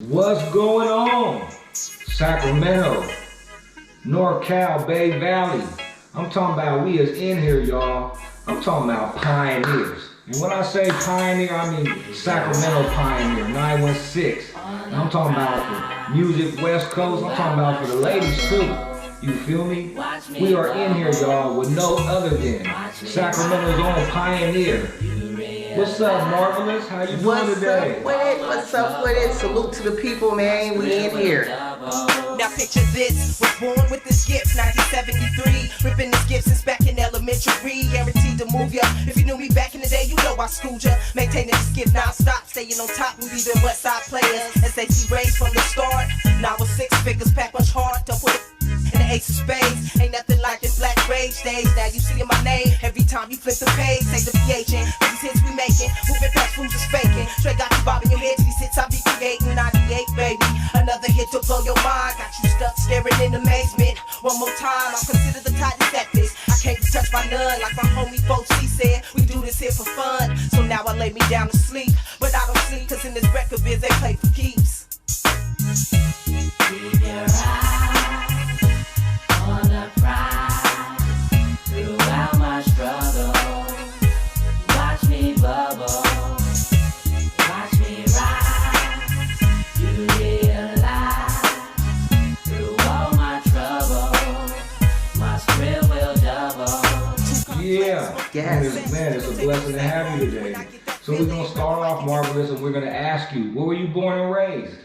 What's going on? Sacramento, NorCal, Bay Valley. I'm talking about we is in here, y'all. I'm talking about pioneers. And when I say pioneer, I mean Sacramento pioneer, 916. And I'm talking about the music West Coast. I'm talking about for the ladies too. You feel me? We are in here, y'all, with no other than Sacramento's own pioneer. What's up, Marvaless? How you doing today? What's up with it? Salute to the people, man. We in here. Now picture this, was born with this gift, 1973. Ripping this gift since back in elementary. Guaranteed to move ya. If you knew me back in the day, you know I schooled ya. Maintaining this gift non-stop, staying on top. We be the West Side players. SAT raised from the start. Now with 6 figures, pack much hard to put it in the ace of spades. Ain't nothing like this black rage days. Now you see my name every time you flip the page. Say the PH in, these hits we making. Moving past fools is faking. Straight got you bobbing your head to these hits I be creating. 98, baby. Another hit to blow your mind. Got you stuck staring in amazement. One more time, I'm considered the tightest at this. I can't be touched by none. Like my homie folks, he said, we do this here for fun. So now I lay me down to sleep. But I don't sleep, cause in this record biz they play for keeps. Keep your eyes on the prize. Throughout my struggle, watch me bubble, watch me rise. You realize, through all my trouble, my thrill will double. Yeah. Yes. Man, it's a blessing to have you today. So we're going to start off, Marvaless, and we're going to ask you, where were you born and raised?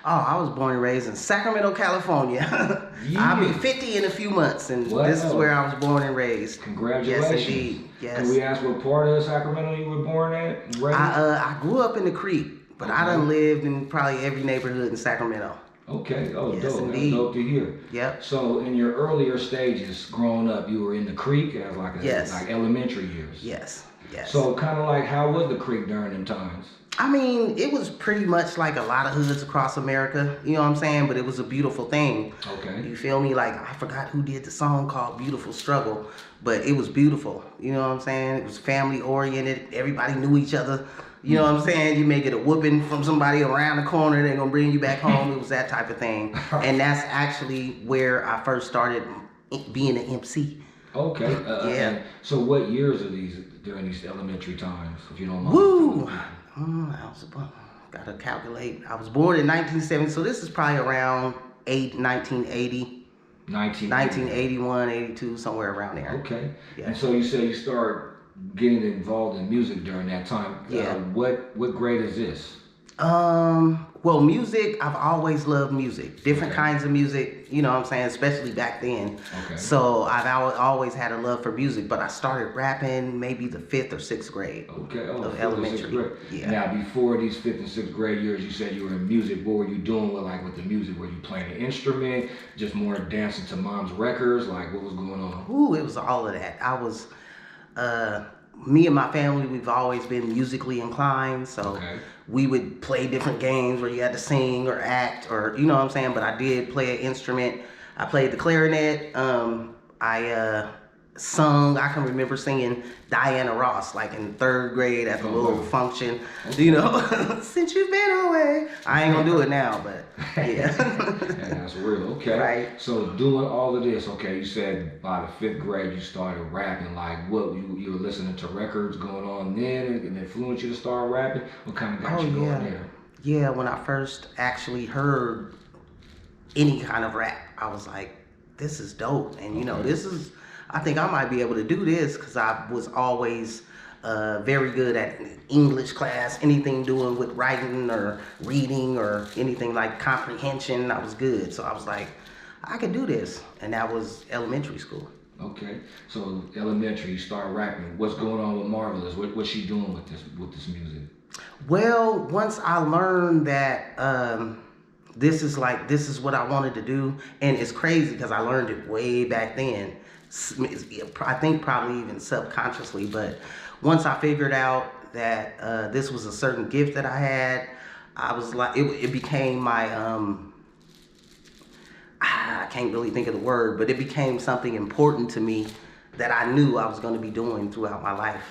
Oh, I was born and raised in Sacramento, California. Yeah. I'll be 50 in a few months, and Wow. this is where I was born and raised. Congratulations. Yes, indeed. Yes. Can we ask what part of Sacramento you were born at and raised? I grew up in the Creek, but I done lived in probably every neighborhood in Sacramento. Okay. Oh, Yes, dope. indeed. That's dope to hear. Yep. So in your earlier stages growing up, you were in the Creek as Yes. like elementary years. Yes. Yes. So kind of like, how was the Creek during them times? I mean, it was pretty much like a lot of hoods across America, you know what I'm saying? But it was a beautiful thing. Okay. You feel me? Like, I forgot who did the song called Beautiful Struggle, but it was beautiful, you know what I'm saying? It was family oriented, everybody knew each other, you know what I'm saying? You may get a whooping from somebody around the corner, they're gonna bring you back home. It was that type of thing. And that's actually where I first started being an MC. Okay. Yeah. And so what years are these during these elementary times, if you don't mind? Woo! Gotta calculate. I was born in 1970, so this is probably around 1980, 1981, 82, somewhere around there. Okay. Yeah. And so you said you started getting involved in music during that time. Yeah. What grade is this? Well, music, I've always loved music. Different Okay. kinds of music, you know what I'm saying, especially back then. Okay. So I've always had a love for music, but I started rapping maybe the 5th or 6th grade. Okay. Oh, Of 5th or 6th elementary. grade. Yeah. Now, before these 5th and 6th grade years, you said you were in music. What were you doing with the music? Were you playing an instrument? Just more dancing to mom's records? Like, what was going on? Ooh, it was all of that. I was, me and my family, we've always been musically inclined, so Okay. we would play different games where you had to sing or act, or you know what I'm saying, but I did play an instrument. I played the clarinet. I sung. I can remember singing Diana Ross like in 3rd grade at the little function, you know. Since you've been away. I ain't gonna do it now, but yeah. And that's real. Okay. Right. So doing all of this, okay, you said by the 5th grade you started rapping. Like, what, you were listening to records going on then and influenced you to start rapping? What kind of got you going there? Yeah, when I first actually heard any kind of rap, I was like, this is dope. And you know, I think I might be able to do this because I was always very good at English class, anything doing with writing or reading or anything like comprehension, I was good. So I was like, I could do this. And that was elementary school. Okay. So elementary, you start rapping. What's going on with Marvaless? What's she doing with this music? Well, once I learned that this is what I wanted to do, and it's crazy because I learned it way back then. I think probably even subconsciously, but once I figured out that this was a certain gift that I had, I was like, it became my I can't really think of the word, but it became something important to me that I knew I was going to be doing throughout my life.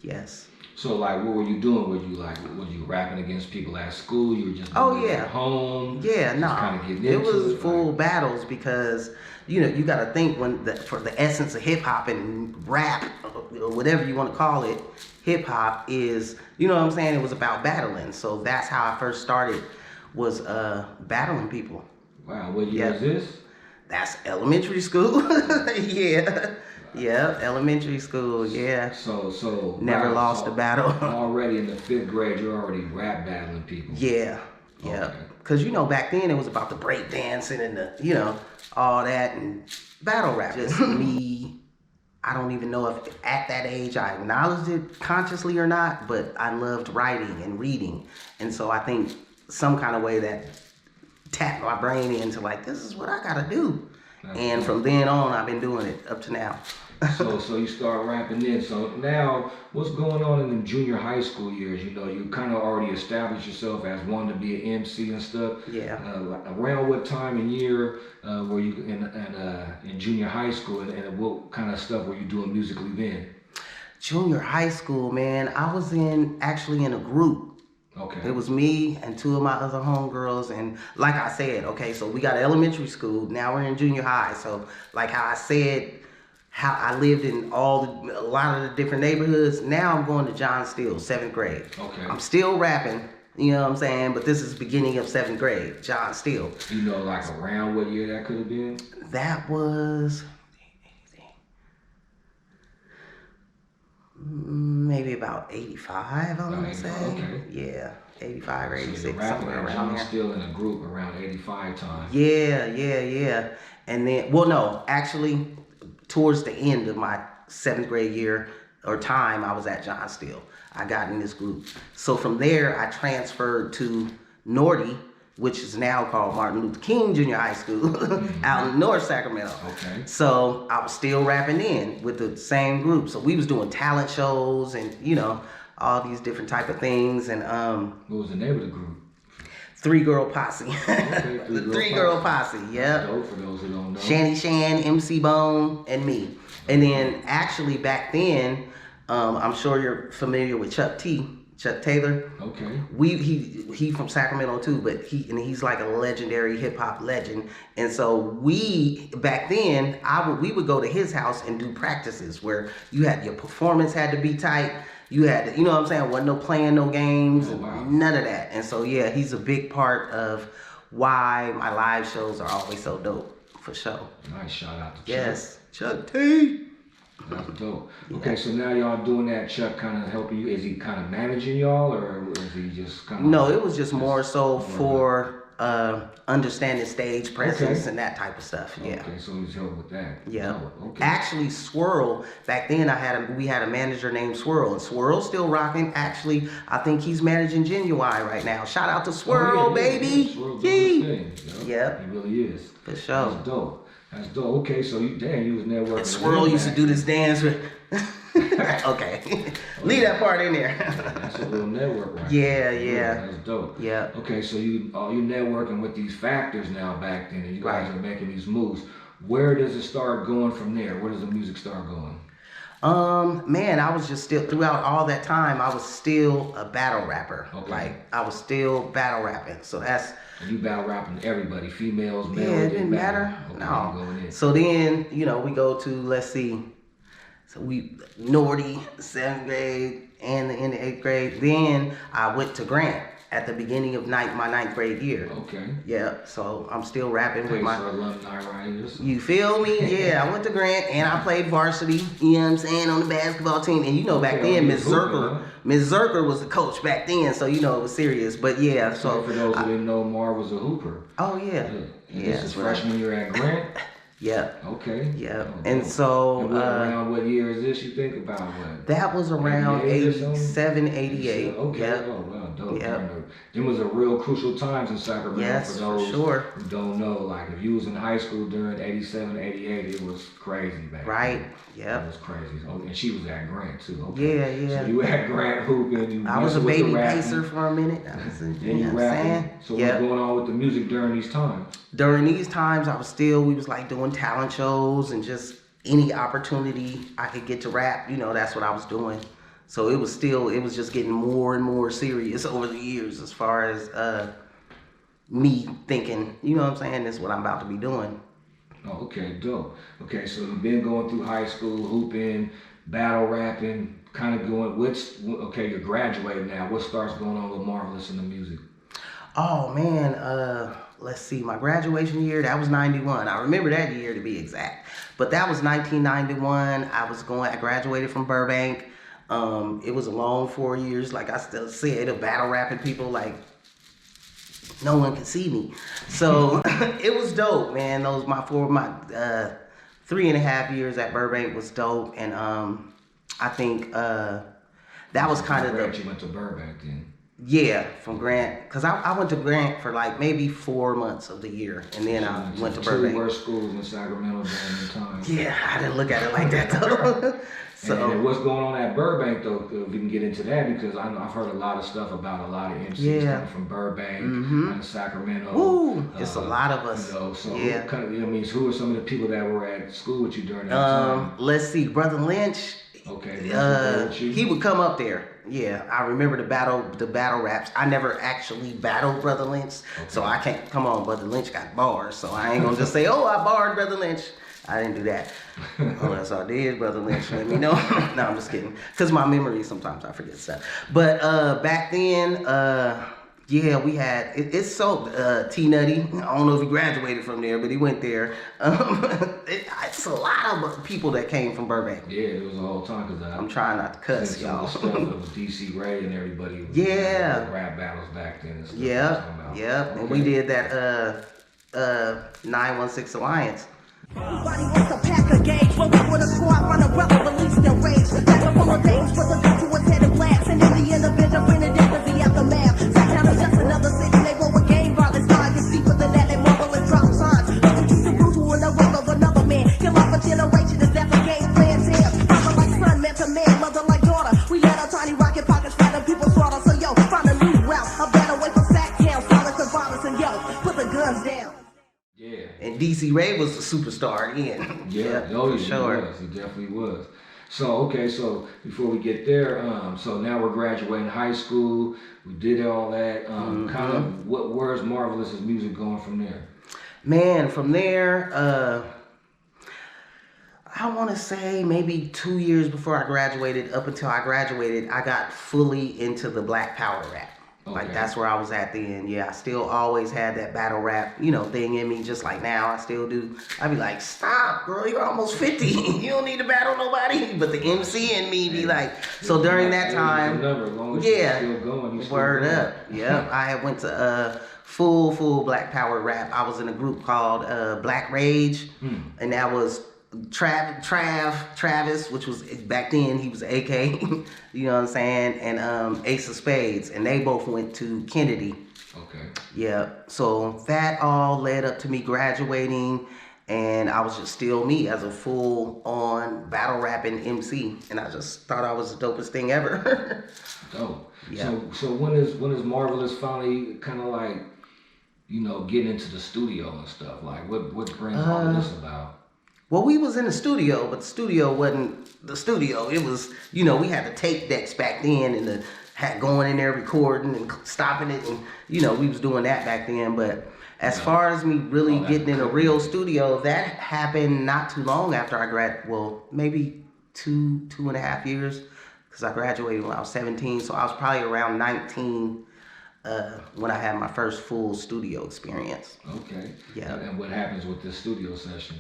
Yes. So like, what were you doing? Were you rapping against people at school? You were just Oh, doing it yeah. at home? Yeah, no. Kind of getting It into was it, full like, battles because, you know, you got to think for the essence of hip hop and rap, or whatever you want to call it, hip hop is, you know what I'm saying? It was about battling. So that's how I first started, was battling people. wow, what year is this? That's elementary school. Yeah. Yeah, elementary school, yeah. So Never lost a battle. Already in the 5th grade, you're already rap battling people. Yeah, yeah. Because, you know, back then it was about the break dancing and the, you know, all that and battle rap. Just me, I don't even know if at that age I acknowledged it consciously or not, but I loved writing and reading. And so I think some kind of way that tapped my brain into like, this is what I gotta do. And from then on, I've been doing it up to now. So you start rapping then. So now, what's going on in the junior high school years? You know, you kind of already established yourself as wanting to be an MC and stuff. Yeah. Around what time and year were you in junior high school, and what kind of stuff were you doing musically then? Junior high school, man, I was actually in a group. Okay. It was me and 2 of my other homegirls, and like I said, okay, so we got elementary school, now we're in junior high. So like how I said, how I lived in a lot of the different neighborhoods, now I'm going to John Steele, 7th grade. Okay. I'm still rapping, you know what I'm saying, but this is beginning of 7th grade, John Steele. You know, like around what year that could have been? That was maybe about 85, I'm gonna say. Okay. Yeah, 85 or 86, So you're rapping somewhere at around John there. Steele in a group around 85 time. Yeah. And then, well, no, actually, towards the end of my 7th grade year or time, I was at John Steele. I got in this group. So from there, I transferred to Norty, which is now called Martin Luther King Junior High School, out in North Sacramento. Okay. So I was still rapping in with the same group. So we was doing talent shows and, you know, all these different type of things. And What was the name of the group? 3-Girl Posse. Okay, The 3-Girl Posse, yep. Dope for those who don't know. Shanny Shan, MC Bone, and me. And then actually back then, I'm sure you're familiar with Chuck Taylor. Okay. He from Sacramento too, but he's like a legendary hip hop legend. And so we back then, we would go to his house and do practices where your performance had to be tight. You had to, you know what I'm saying? Wasn't no playing no games, none of that. And so yeah, he's a big part of why my live shows are always so dope, for sure. Nice shout out to Chuck. Yes, Chuck T. That's dope. Okay, so now y'all doing that. Chuck kind of helping you. Is he kind of managing y'all, or is he just kind of? No, it was just more so for understanding stage presence Okay. and that type of stuff. Yeah. Okay, so he's helping with that. Yeah. Oh, okay. Actually, Swirl, back then we had a manager named Swirl, and Swirl's still rocking. Actually, I think he's managing Genuine right now. Shout out to Swirl, baby. Yeah, Swirl doing his thing, Yep. He really is. For sure. That's dope. That's dope. Okay, so you was networking. And Swirl used to do this dance with. Okay. Leave that part in there. That's a real network right Yeah, there. yeah. That's dope. Yeah. Okay, so you networking with these factors now back then, and you guys Right. are making these moves. Where does it start going from there? Where does the music start going? Man, I was just still, throughout all that time, I was still a battle rapper. Okay. Like, I was still battle rapping. So that's, And you battle rapping everybody, females, males. yeah, it didn't matter. Okay, No. you going in. So then, you know, we go to, let's see, so we, Norty, 7th grade, and in the 8th grade. Then I went to Grant at the beginning of my 9th grade year. Okay. Yeah, so I'm still rapping Place with my... for alumni right here. So. You feel me? Yeah, I went to Grant and I played varsity, you know what I'm saying, on the basketball team. And you know, back Okay, then, you Miss hooping, Zerker, huh? Miss Zerker was the coach back then, so you know it was serious. But yeah, So so for those who didn't know, Marv was a hooper. oh yeah, Yeah. And yeah, this is that's right. freshman year at Grant. Yeah, Okay. yeah. Oh, And dope. so And around what year is this? You think about what? that was around 88 or something? 87, 88. Okay. Yeah. Oh wow, dope. Yeah. Them was a real crucial times in Sacramento. Yes, for for those sure. who don't know. Like if you was in high school during 87, 88, it was crazy back Right. then. It Yep. was crazy. Oh, and she was at Grant too. Okay. Yeah, yeah. So you at Grant hooping. You I was a messing with the baby rapping, pacer for a minute. I was, Then you you know what I'm rapping. saying? So Yep. what's going on with the music during these times? During these times, we was like doing talent shows and just any opportunity I could get to rap, you know, that's what I was doing. So it was just getting more and more serious over the years as far as me thinking, you know what I'm saying, this is what I'm about to be doing. Oh, okay, dope. Okay, so you've been going through high school, hooping, battle rapping, kind of going, okay, you're graduating now. What starts going on with Marvaless in the music? Oh man, let's see, my graduation year, that was 91. I remember that year to be exact. But that was 1991. I graduated from Burbank. It was a long 4 years, like I still said, of battle rapping people, like no one could see me. So it was dope, man. Those my 3.5 years at Burbank was dope, and I think that was kind of You went to Burbank then. Yeah, from Grant, because I went to Grant for like maybe 4 months of the year, and then I went to Burbank. Two worst schools in Sacramento during the time. Yeah, I didn't look at it like that though. So and what's going on at Burbank though? If we can get into that, because I've heard a lot of stuff about a lot of MCs coming from Burbank and Sacramento. Ooh, it's a lot of us. You know, so yeah. Who are some of the people that were at school with you during that time? Let's see, Brother Lynch. Okay. He would come up there. Yeah, I remember the battle raps. I never actually battled Brother Lynch, so I can't. Come on, Brother Lynch got bars, so I ain't gonna just say, oh, I barred Brother Lynch. I didn't do that. Unless I did, Brother Lynch, let me know. No, I'm just kidding. Because my memory, sometimes I forget stuff. But back then, yeah, we had, it's so, T-Nutty, I don't know if he graduated from there, but he went there. It's a lot of people that came from Burbank. Yeah, it was a whole time, because I'm trying not to cuss, y'all. Some of the stuff with DC Ray and everybody. Yeah. Rap battles back then and stuff. Yeah. And we did that 916 Alliance. Everybody wants to pack a gauge, but we with a squad, run a brother, release their rage. Back up on the days, put the gun to his head and blast. And in the end of it, bring it down to the aftermath. Sacktown is just another city, they roll with game violence. Targets deeper than that, they marvel and drop signs. Look at you, the brutal in the world of another man. Kill off a generation, is that the game plan? Father like son, man to man, mother like daughter. We let our tiny rocket pockets fly, the people slaughter. So yo, find a new route, a better way for Sacktown. Silence and violence, and yo, put the guns down. Yeah. And DC Ray was the superstar again. Yeah, for sure. He definitely was. So, okay, so before we get there, so now we're graduating high school. We did all that. Kind of, where's Marvaless's music going from there? Man, from there, I want to say maybe 2 years before I graduated, up until I graduated, I got fully into the Black Power rap. Okay. Like, that's where I was at then. Yeah, I still always had that battle rap, thing in me, just like now I still do. I'd be like, stop, bro, you're almost 50. You don't need to battle nobody. But the MC in me be like, so during that time, word up. Yeah, I had went to full Black Power rap. I was in a group called Black Rage, and that was Travis, which was back then he was AK, you know what I'm saying, and Ace of Spades, and they both went to Kennedy. Okay. Yeah, so that all led up to me graduating, and I was just still me as a full-on battle rapping MC, and I just thought I was the dopest thing ever. Dope. Yeah. So when is Marvaless finally kind of like, getting into the studio and stuff? Like, what brings all of this about? Well, we was in the studio, but the studio wasn't the studio. It was, we had the tape decks back then, and had going in there recording and stopping it, and we was doing that back then. But as far as me really getting in a real studio, that happened not too long after I graduated. Well, maybe 2.5 years, because I graduated when I was 17, so I was probably around 19 when I had my first full studio experience. Okay. Yeah. And what happens with this studio session?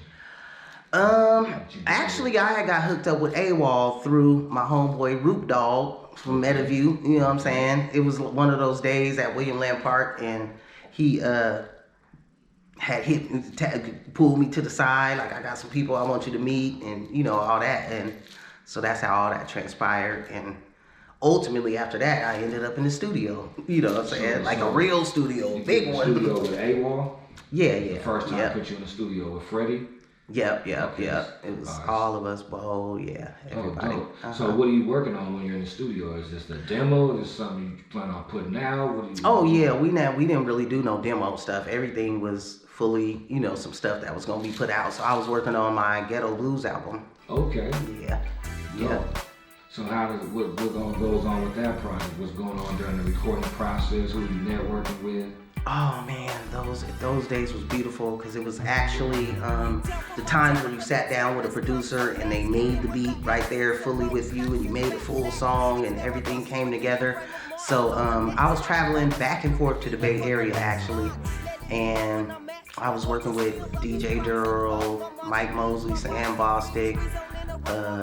Actually, I had got hooked up with AWAL through my homeboy Root Dog from Meadowview. You know what I'm saying? It was one of those days at William Land Park, and he had pulled me to the side, like, I got some people I want you to meet, and all that. And so that's how all that transpired. And ultimately, after that, I ended up in the studio. You know what I'm saying? Like a real studio, big one. Studio with AWAL? Yeah. The first time I put you in the studio with Freddie? Yep. It was all of us, Bo, everybody. So what are you working on when you're in the studio? Is this the demo? Is this something you plan on putting out? We didn't really do no demo stuff. Everything was fully, some stuff that was gonna be put out. So I was working on my Ghetto Blues album. Okay. Yeah. So what goes on with that project? What's going on during the recording process? Who you networking with? Oh man, those days was beautiful because it was actually the times where you sat down with a producer and they made the beat right there fully with you, and you made a full song and everything came together. So I was traveling back and forth to the Bay Area actually, and I was working with DJ Durrell, Mike Mosley, Sam Bostic,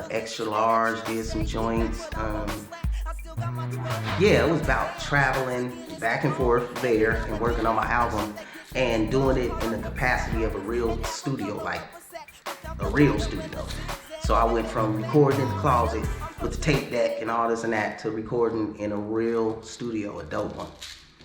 Extra Large, did some joints. Yeah, it was about traveling back and forth there and working on my album and doing it in the capacity of a real studio, like a real studio. So I went from recording in the closet with the tape deck and all this and that to recording in a real studio, a dope one.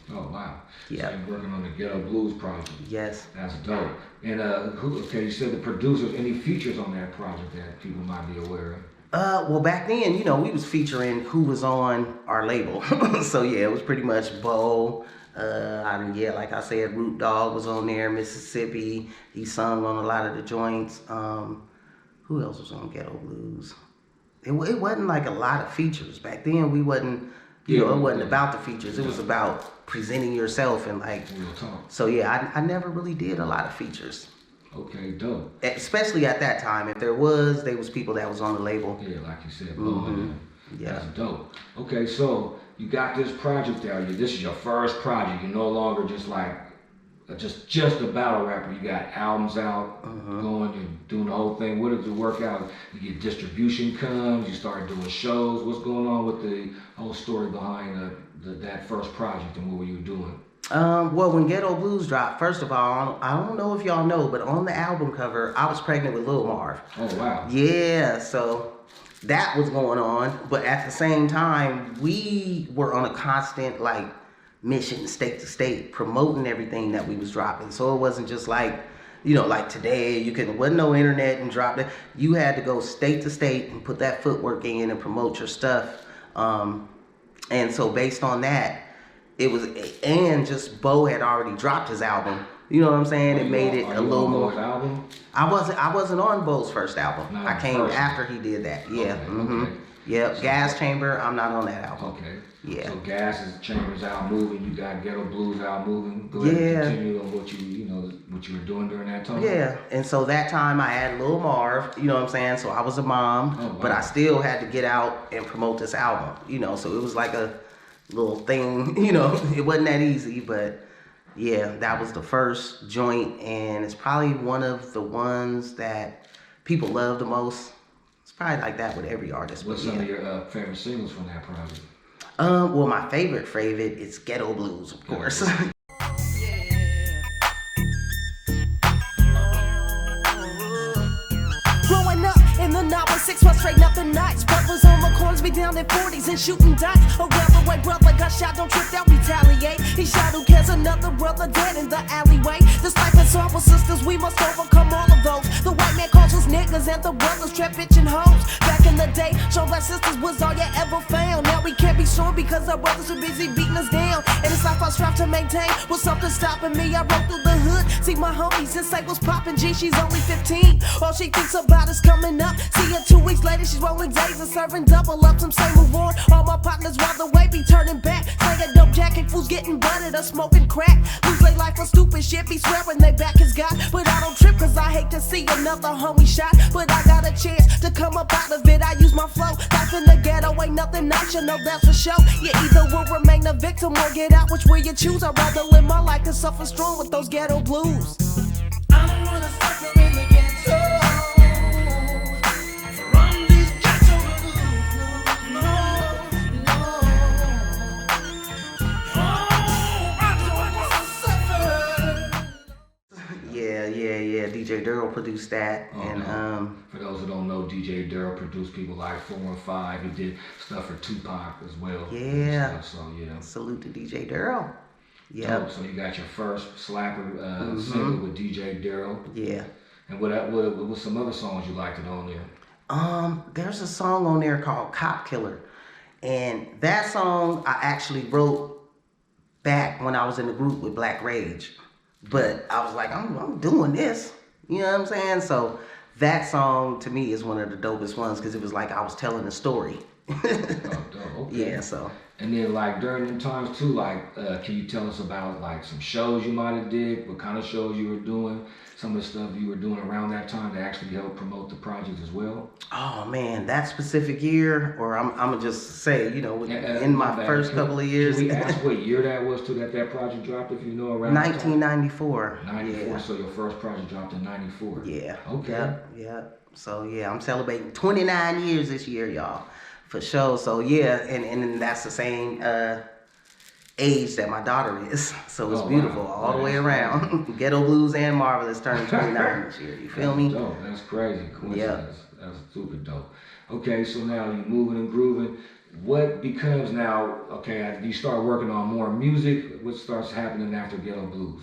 Oh wow! Yeah. So you're working on the Ghetto Blues project. Yes. That's dope. And okay, you said the producers. Any features on that project that people might be aware of? Well, back then, you know, we was featuring who was on our label. So yeah, it was pretty much Bo. Yeah, like I said, Root Dogg was on there, Mississippi. He sung on a lot of the joints. Who else was on Ghetto Blues? It wasn't like a lot of features. Back then, we wasn't, you know, it wasn't about the features. It was about presenting yourself and like, so yeah, I never really did a lot of features. Okay, dope. Especially at that time. If there was people that was on the label. Yeah, like you said, Yeah. That's dope. Okay, so you got this project out. This is your first project. You're no longer just like just a battle rapper. You got albums out, going, you're doing the whole thing. What does it work out? You get distribution comes, you start doing shows. What's going on with the whole story behind that first project and what were you doing? Well, when Ghetto Blues dropped, first of all, I don't know if y'all know, but on the album cover, I was pregnant with Lil Marv. Oh, wow. Yeah, so that was going on. But at the same time, we were on a constant, like, mission state to state, promoting everything that we was dropping. So it wasn't just like, you know, like today, wasn't no internet and dropped it. You had to go state to state and put that footwork in and promote your stuff. And so based on that, it was, and just Bo had already dropped his album. You know what I'm saying? It made it a little more. Album? I wasn't on Bo's first album. Not I came after he did that. Yeah. Okay. Yep. Gas Chamber. I'm not on that album. Okay. Yeah. So Gas Chamber's out moving. You got Ghetto Blues out moving. Go ahead and continue on what you were doing during that time. Yeah. And so that time I had Lil Marv. You know what I'm saying? So I was a mom, but I still had to get out and promote this album. You know, so it was like a little thing, you know, it wasn't that easy, but yeah, that was the first joint, and it's probably one of the ones that people love the most. It's probably like that with every artist. What's some of your favorite singles from that project? Well, my favorite is Ghetto Blues, of course. Growing up in the 916, frustrating up the nights. Brothers on the corners be down in 40s and shooting dice. A railway brother got shot, don't trip, they'll retaliate. He shot who cares, another brother dead in the alleyway. This life is hard for sisters, we must overcome all of those. The white man calls us niggas and the brothers trap bitch and hoes. Back in the day, show that sisters was all you ever found. Now we can't be sure because our brothers are busy beating us down. And it's life I strive to maintain, with something stopping me. I rode through the hood, see my homies and say what's poppin', G, she's only 15. All she thinks about is coming up. See her 2 weeks later, she's rolling days and serving double up. Some say move on, all my partners rather way be turning back. Say a dope jacket, fools getting butted or smoking crack. Lose their life for stupid shit, be swearing they back is God. But I don't trip cause I hate to see another homie shot. But I got a chance to come up out of it, I use my flow. Life in the ghetto ain't nothing nice, you know that's for sure. You either will remain a victim or get out, which will you choose? I'd rather live my life than suffer strong with those ghetto blues. I don't wanna suffer in the ghetto. Yeah, DJ Durrell produced that. Okay. And for those who don't know, DJ Durrell produced people like 4 and 5. He did stuff for Tupac as well. Yeah. So yeah. Salute to DJ Durrell. Yeah. So you got your first slapper single with DJ Durrell. Yeah. And what some other songs you liked it on there? There's a song on there called Cop Killer. And that song I actually wrote back when I was in the group with Black Rage. But I was like, I'm doing this. You know what I'm saying? So that song to me is one of the dopest ones because it was like I was telling a story. Okay. Yeah, so. And then like during them times too, like can you tell us about like some shows you might have did, what kind of shows you were doing, some of the stuff you were doing around that time to actually help promote the project as well? Oh man, that specific year, or I'm gonna just say, you know, in my first couple of years. Can we ask what year that was too that project dropped, if you know around 1994. 94, Yeah. so your first project dropped in 94. Yeah. Okay. Yeah. So yeah, I'm celebrating 29 years this year, y'all, for sure. So yeah, and that's the same age that my daughter is. So it's beautiful all the way around. Ghetto Blues and Marvaless turning 29 this year. You feel me? Dope. That's crazy. Coincidence. That's super dope. Okay, so now you're moving and grooving. What becomes now, okay, you start working on more music, what starts happening after Ghetto Blues?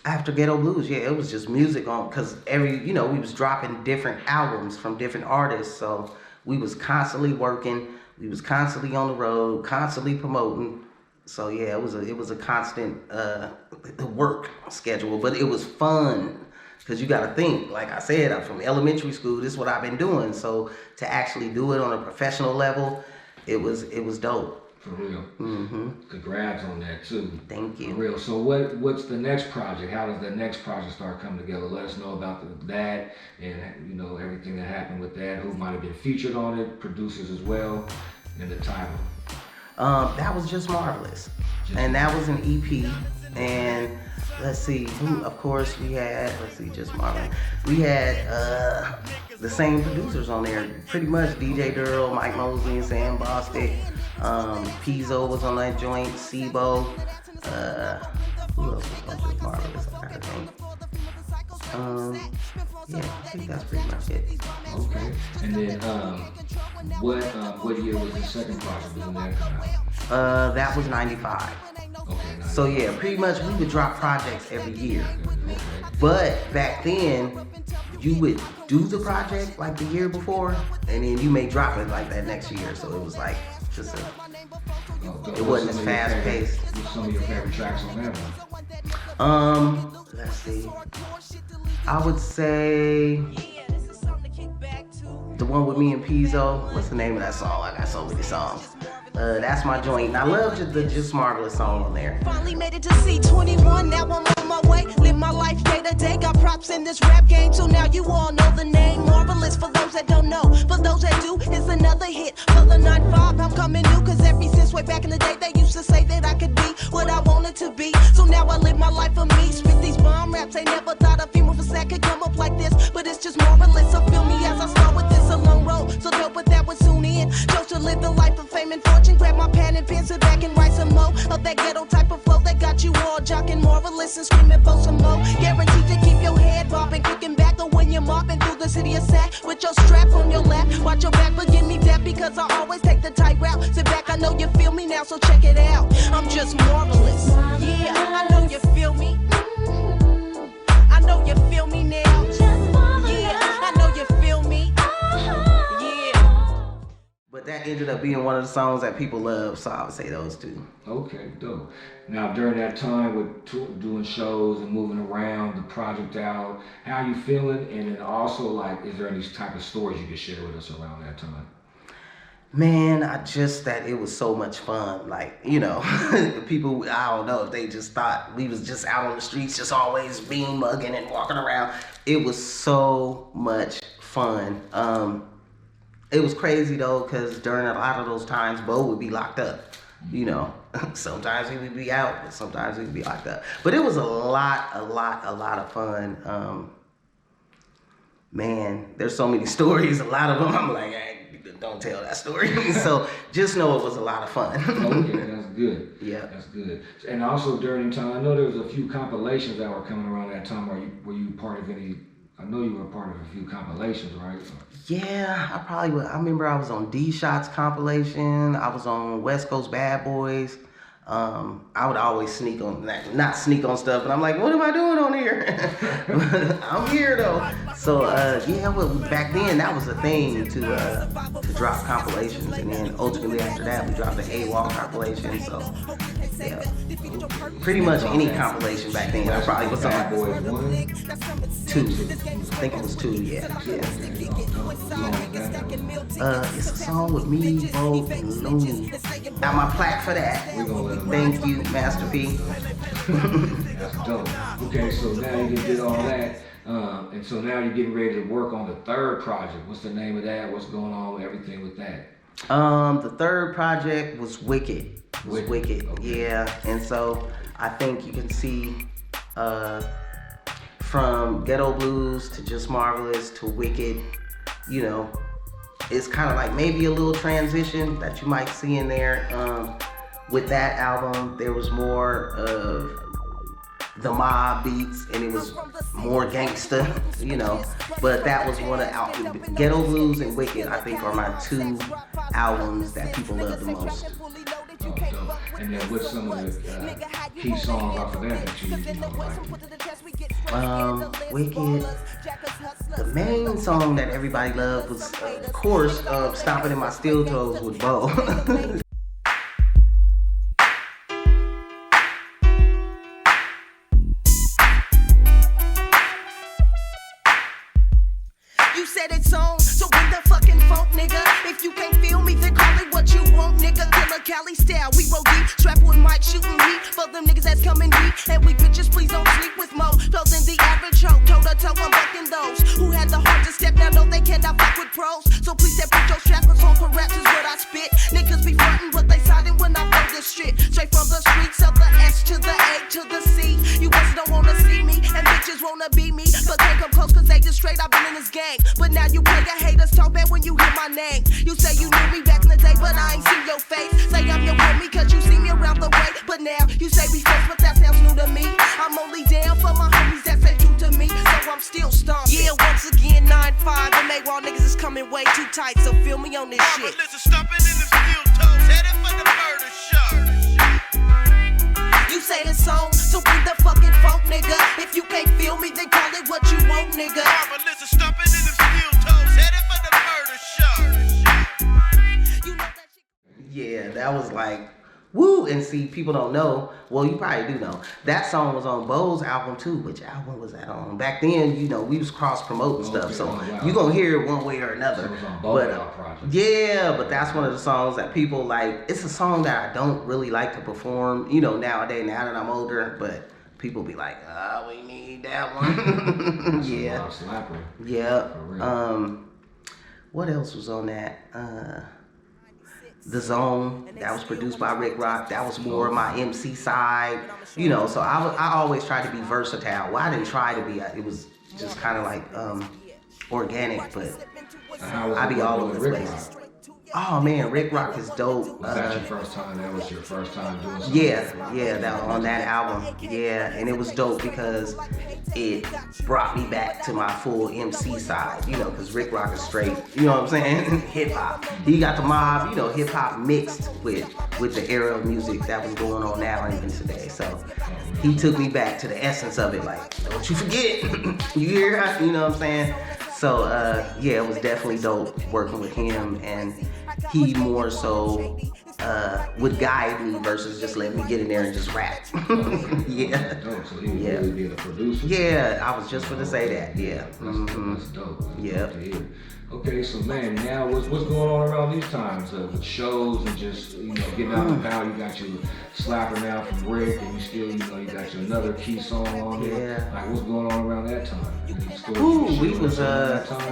After Ghetto Blues, yeah, it was just music on, because we was dropping different albums from different artists, so we was constantly working, we was constantly on the road, constantly promoting. So yeah, it was a constant work schedule, but it was fun. Because you got to think, like I said, I'm from elementary school. This is what I've been doing. So to actually do it on a professional level, it was dope. For real. Mm-hmm. Congrats on that too. Thank you. For real. So what's the next project? How does the next project start coming together? Let us know about that and everything that happened with that. Who might have been featured on it, producers as well, and the title. That was just Marvaless, and that was an EP. And let's see, of course we had, just Marvin. We had the same producers on there, pretty much DJ Durrell, Mike Mosley, and Sam Bostic. Pizzo was on that joint, C-BO. Who else was on just Marvaless? I gotta think. Yeah, I think that's pretty much it. Okay. And then what year was the second project when that come out? That was 95. Okay, nice. So yeah, pretty much we would drop projects every year. But back then, you would do the project like the year before, and then you may drop it like that next year. So it was like just it wasn't as fast paced. What's some of your favorite tracks on that one? Let's see. I would say the one with me and Pizzo. What's the name of that song? I got so many songs. That's my joint. And I love the Just Marvelous song on there. Finally made it to C21, now I'm on my way. Live my life day to day, got props in this rap game too. Now you all know the name Marvaless. For those that don't know, for those that do, it's another hit. For the 9-5, I'm coming new, cause ever since way back in the day, they used to say that I could be what I wanted to be. So now I live my life for me, spit these bomb raps. They never thought a female for sack could come up like this, but it's just Marvaless. So feel me as I start with this a long road. So dope, but that was soon in. Chose to live the life of fame and fortune. Grab my pen and pen, sit back and write some more of that ghetto type of flow that got you all jocking Marvaless and screaming for some more. Guaranteed to keep your head bobbing, kicking back, or when you're mopping through the city of Sac with your strap on your lap. Watch your back, forgive me that, because I always take the tight route. Sit back, I know you feel me now, so check it out. I'm just Marvaless. Yeah, I know you feel me. I know you feel me now. Yeah, I know you feel me. But that ended up being one of the songs that people love, so I would say those two. Okay, dope. Now during that time with doing shows and moving around, the project out, how you feeling? And then also, like, is there any type of stories you could share with us around that time? Man, that it was so much fun. Like, people, I don't know if they just thought we was just out on the streets, just always being mugging and walking around. It was so much fun. It was crazy though, because during a lot of those times, Bo would be locked up. Sometimes he would be out, but sometimes he would be locked up. But it was a lot of fun. Man, there's so many stories. A lot of them, I'm like, hey, don't tell that story. So just know it was a lot of fun. Okay, that's good. Yeah, that's good. And also during the time, I know there was a few compilations that were coming around that time. Were you part of any? I know you were part of a few compilations, right? Yeah, I probably would. I remember I was on D Shot's compilation. I was on West Coast Bad Boys. I would always sneak on, not sneak on stuff, but I'm like, what am I doing on here? I'm here though. So yeah, well, back then that was a thing to drop compilations, and then ultimately after that we dropped the AWAL compilation. So yeah, pretty much any compilation back then. I probably was Bad on Boys 1. 2. I think it was 2. Yeah. It's a song with me, Bo, and Looney. Got my plaque for that. We're gonna let them Thank you, Master P. That's dope. Okay, so now you did all that, and so now you're getting ready to work on the third project. What's the name of that? What's going on with everything with that? The third project was Wicked. Okay. Yeah. And so I think you can see from Ghetto Blues to just Marvaless to Wicked, you know, it's kind of like maybe a little transition that you might see in there. With that album, there was more of the mob beats, and it was more gangsta, you know. But that was one of Ghetto Blues and Wicked, I think, are my 2 albums that people love the most. Oh, dope. And then what's some of the key songs off of that that you like? Wicked. The main song that everybody loved was, of course, Stomping in My Steel Toes with Bo. You said it's on, so bring the fucking funk, nigga. If you can't feel me, then call it what you want, nigga. Killer Cali style, we roll deep, strapped with mic, shooting heat. For them niggas that's coming deep, and we bitches, please don't sleep with mo. Flow than the average hoe, toe to toe, I'm bucking those who had the heart to step down, know they cannot fuck with pros. So please separate your strap, cause hardcore raps is what I spit. Niggas be frontin', but they siding when I throw this shit. Straight from the streets of the S to the A to the C. You bitches don't wanna see me, and bitches wanna be me, but can't come close cause they just straight, I've been in this game. But now you play your haters talk bad when you hear my name. You say you knew me back in the day, but I ain't seen your face. Say I'm your homie cause you see me around the way. But now you say we friends, but that sounds new to me. I'm only down for my homies that say true to me, so I'm still stomping. Yeah, once again, 9-5, the AWAL niggas is coming way too tight, so feel me on this shit. Stomping in the steel toes, headed for the murder show. You say the song, so bring the fucking funk, nigga. If you can't feel me, then call it what you want, nigga. Marvaless stomping in the steel toes, headed for the murder show. You know that shit. Yeah, that was like, woo. And see, people don't know. Well, you probably do know. That song was on Bo's album too. Which album was that on? Back then, you know, we was cross promoting stuff, so you gonna hear it one way or another. So it was on both projects. Yeah, but that's one of the songs that people like. It's a song that I don't really like to perform, you know, nowadays. Now that I'm older, but people be like, we need that one. Yeah. Slapper. Yeah. For real. What else was on that? The Zone, that was produced by Rick Rock. That was more of my MC side, you know. So I always tried to be versatile. Well, I didn't try to be. It was just kind of like organic, but I be all over the place. Oh man, Rick Rock is dope. Was that your first time? That was your first time doing something? Yeah, that on that album. Yeah, and it was dope because it brought me back to my full MC side, you know, because Rick Rock is straight, you know what I'm saying? Hip hop. He got the mob, you know, hip hop mixed with the era of music that was going on now and even today. So he took me back to the essence of it, like, don't you forget, you hear, you know what I'm saying? So yeah, it was definitely dope working with him, and he more so would guide me versus just let me get in there and just rap. Yeah. That's dope. So he was really being a producer. Yeah, I was just gonna say that. Yeah. That's dope. That's Yeah. dope to hear. Okay, so man, now what's going on around these times with shows and just, you know, getting out and about? You got your slapper now from Rick, and you still, you know, you got your another key song on there. Yeah. Like, what's going on around that time? Ooh, we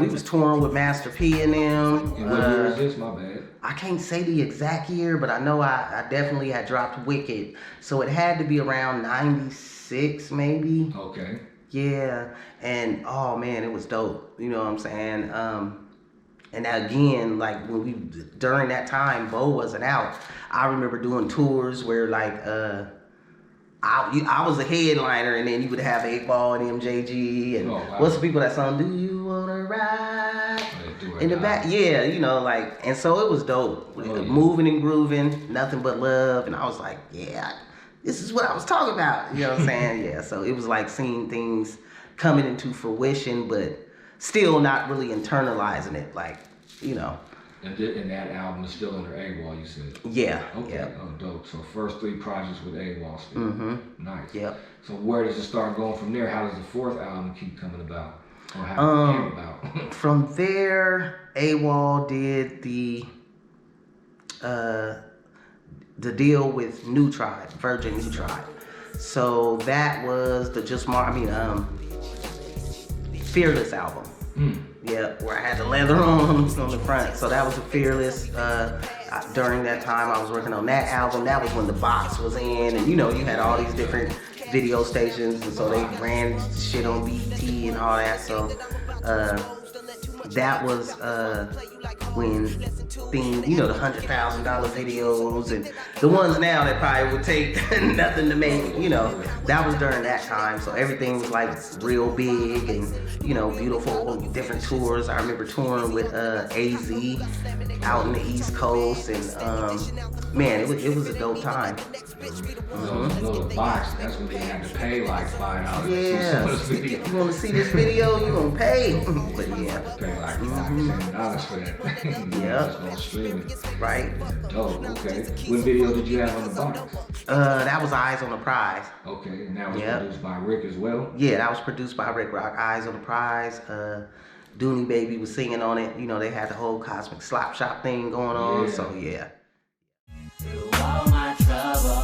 was touring with Master P and them. And what year is this? My bad. I can't say the exact year, but I know I definitely had dropped Wicked, so it had to be around '96 maybe. Okay. Yeah, and oh man, it was dope. You know what I'm saying? And again, like when during that time, Bo wasn't out. I remember doing tours where like I was a headliner, and then you would have AWAL and MJG and what's the people that song? Do you wanna ride ride do it in the now. back. Yeah, you know, like, and so it was dope. Oh, yeah. Moving and grooving, nothing but love. And I was like, yeah, this is what I was talking about. You know what I'm saying? Yeah, so it was like seeing things coming into fruition, but still not really internalizing it. Like, you know. And that album is still under AWAL, you said? Yeah. Okay, Yeah. oh, dope. So first 3 projects with AWAL still. Mm-hmm. Nice. Yep. So where does it start going from there? How does the 4th album keep coming about? Or how it came about? From there, AWAL did the deal with New Tribe, Virgin New Tribe. So that was the Fearless album. Yeah, where I had the leather on the front. So that was a Fearless. During that time, I was working on that album. That was when the box was in, and you know, you had all these different video stations, and so they ran shit on BET and all that. So that was when things, you know, the $100,000 videos and the ones now that probably would take nothing to make, you know, that was during that time. So everything was like real big and, you know, beautiful, different tours. I remember touring with AZ out in the East Coast, and man, it was a dope time. The box, that's when they had to pay like $5 Yeah, to see you want to see this video, you gonna pay. But yeah, pay like $5 for that. Yeah. Just on streaming. right. Dope, okay. What video did you have on the box? That was Eyes on the Prize. Okay, and that was Yep. produced by Rick as well? Yeah, that was produced by Rick Rock. Eyes on the Prize. Dooney Baby was singing on it. You know, they had the whole Cosmic Slop Shop thing going on. Yeah. So yeah. Through all my trouble,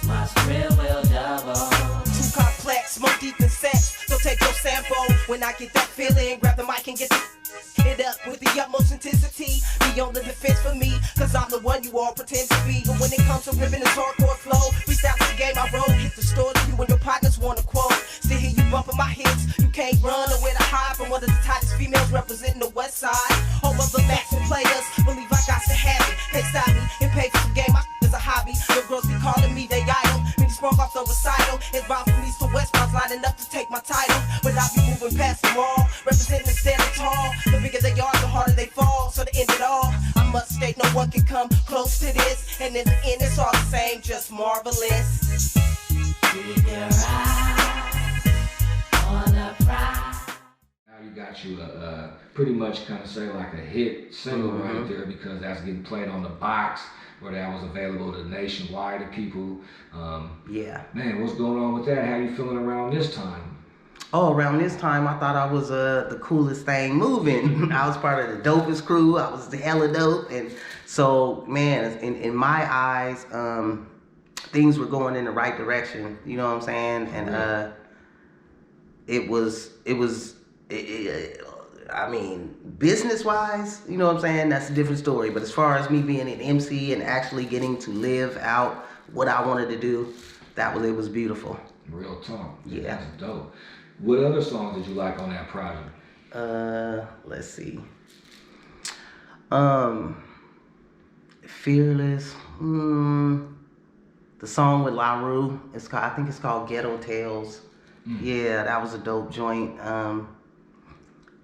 my spirit will double. Too complex, smoke deep in sex. So take your sample. When I get that feeling, grab the mic and get it up with the utmost intensity. Be on the defense for me, cause I'm the one you all pretend to be. But when it comes to ripping this hardcore flow, freestyle to the game I roll. Hit the store to you and your partners wanna quote. Still hear you bumping my hits. You can't run nowhere to hide from one of the tightest females representing the west side. Home of the maximum players, believe I got to have it. Can't stop me and pay for the game, my is a hobby. Your girls be calling me they idol. Many sprung off the recital. Involved from east to west, I was lining up to take my title. But I be moving past them all, representing and standing tall. The bigger they are, the harder they fall. So to end it all, I must state no one can come close to this. And in the end, it's all the same, just marvelous. Keep your eyes on the prize. Now you got you a pretty much kind of say like a hit single right there, because that's getting played on the box, where that was available to nationwide to people. Yeah. Man, what's going on with that? How you feeling around this time? Oh, around this time, I thought I was the coolest thing moving. I was part of the dopest crew. I was the hella dope. And so, man, in my eyes, things were going in the right direction. You know what I'm saying? And I mean, business-wise, you know what I'm saying? That's a different story. But as far as me being an MC and actually getting to live out what I wanted to do, it was beautiful. Real talk. Yeah. That's dope. What other songs did you like on that project? Let's see. Fearless. The song with La Rue. I think it's called Ghetto Tales. Yeah, that was a dope joint.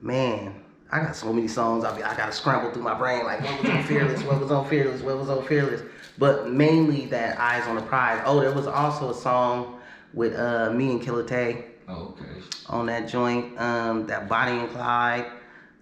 Man, I got so many songs. I gotta scramble through my brain like what was on Fearless, what was on Fearless, what was on Fearless. But mainly that Eyes on the Prize. Oh, there was also a song with me and Killer Tay. Oh, okay. On that joint, that Bonnie and Clyde,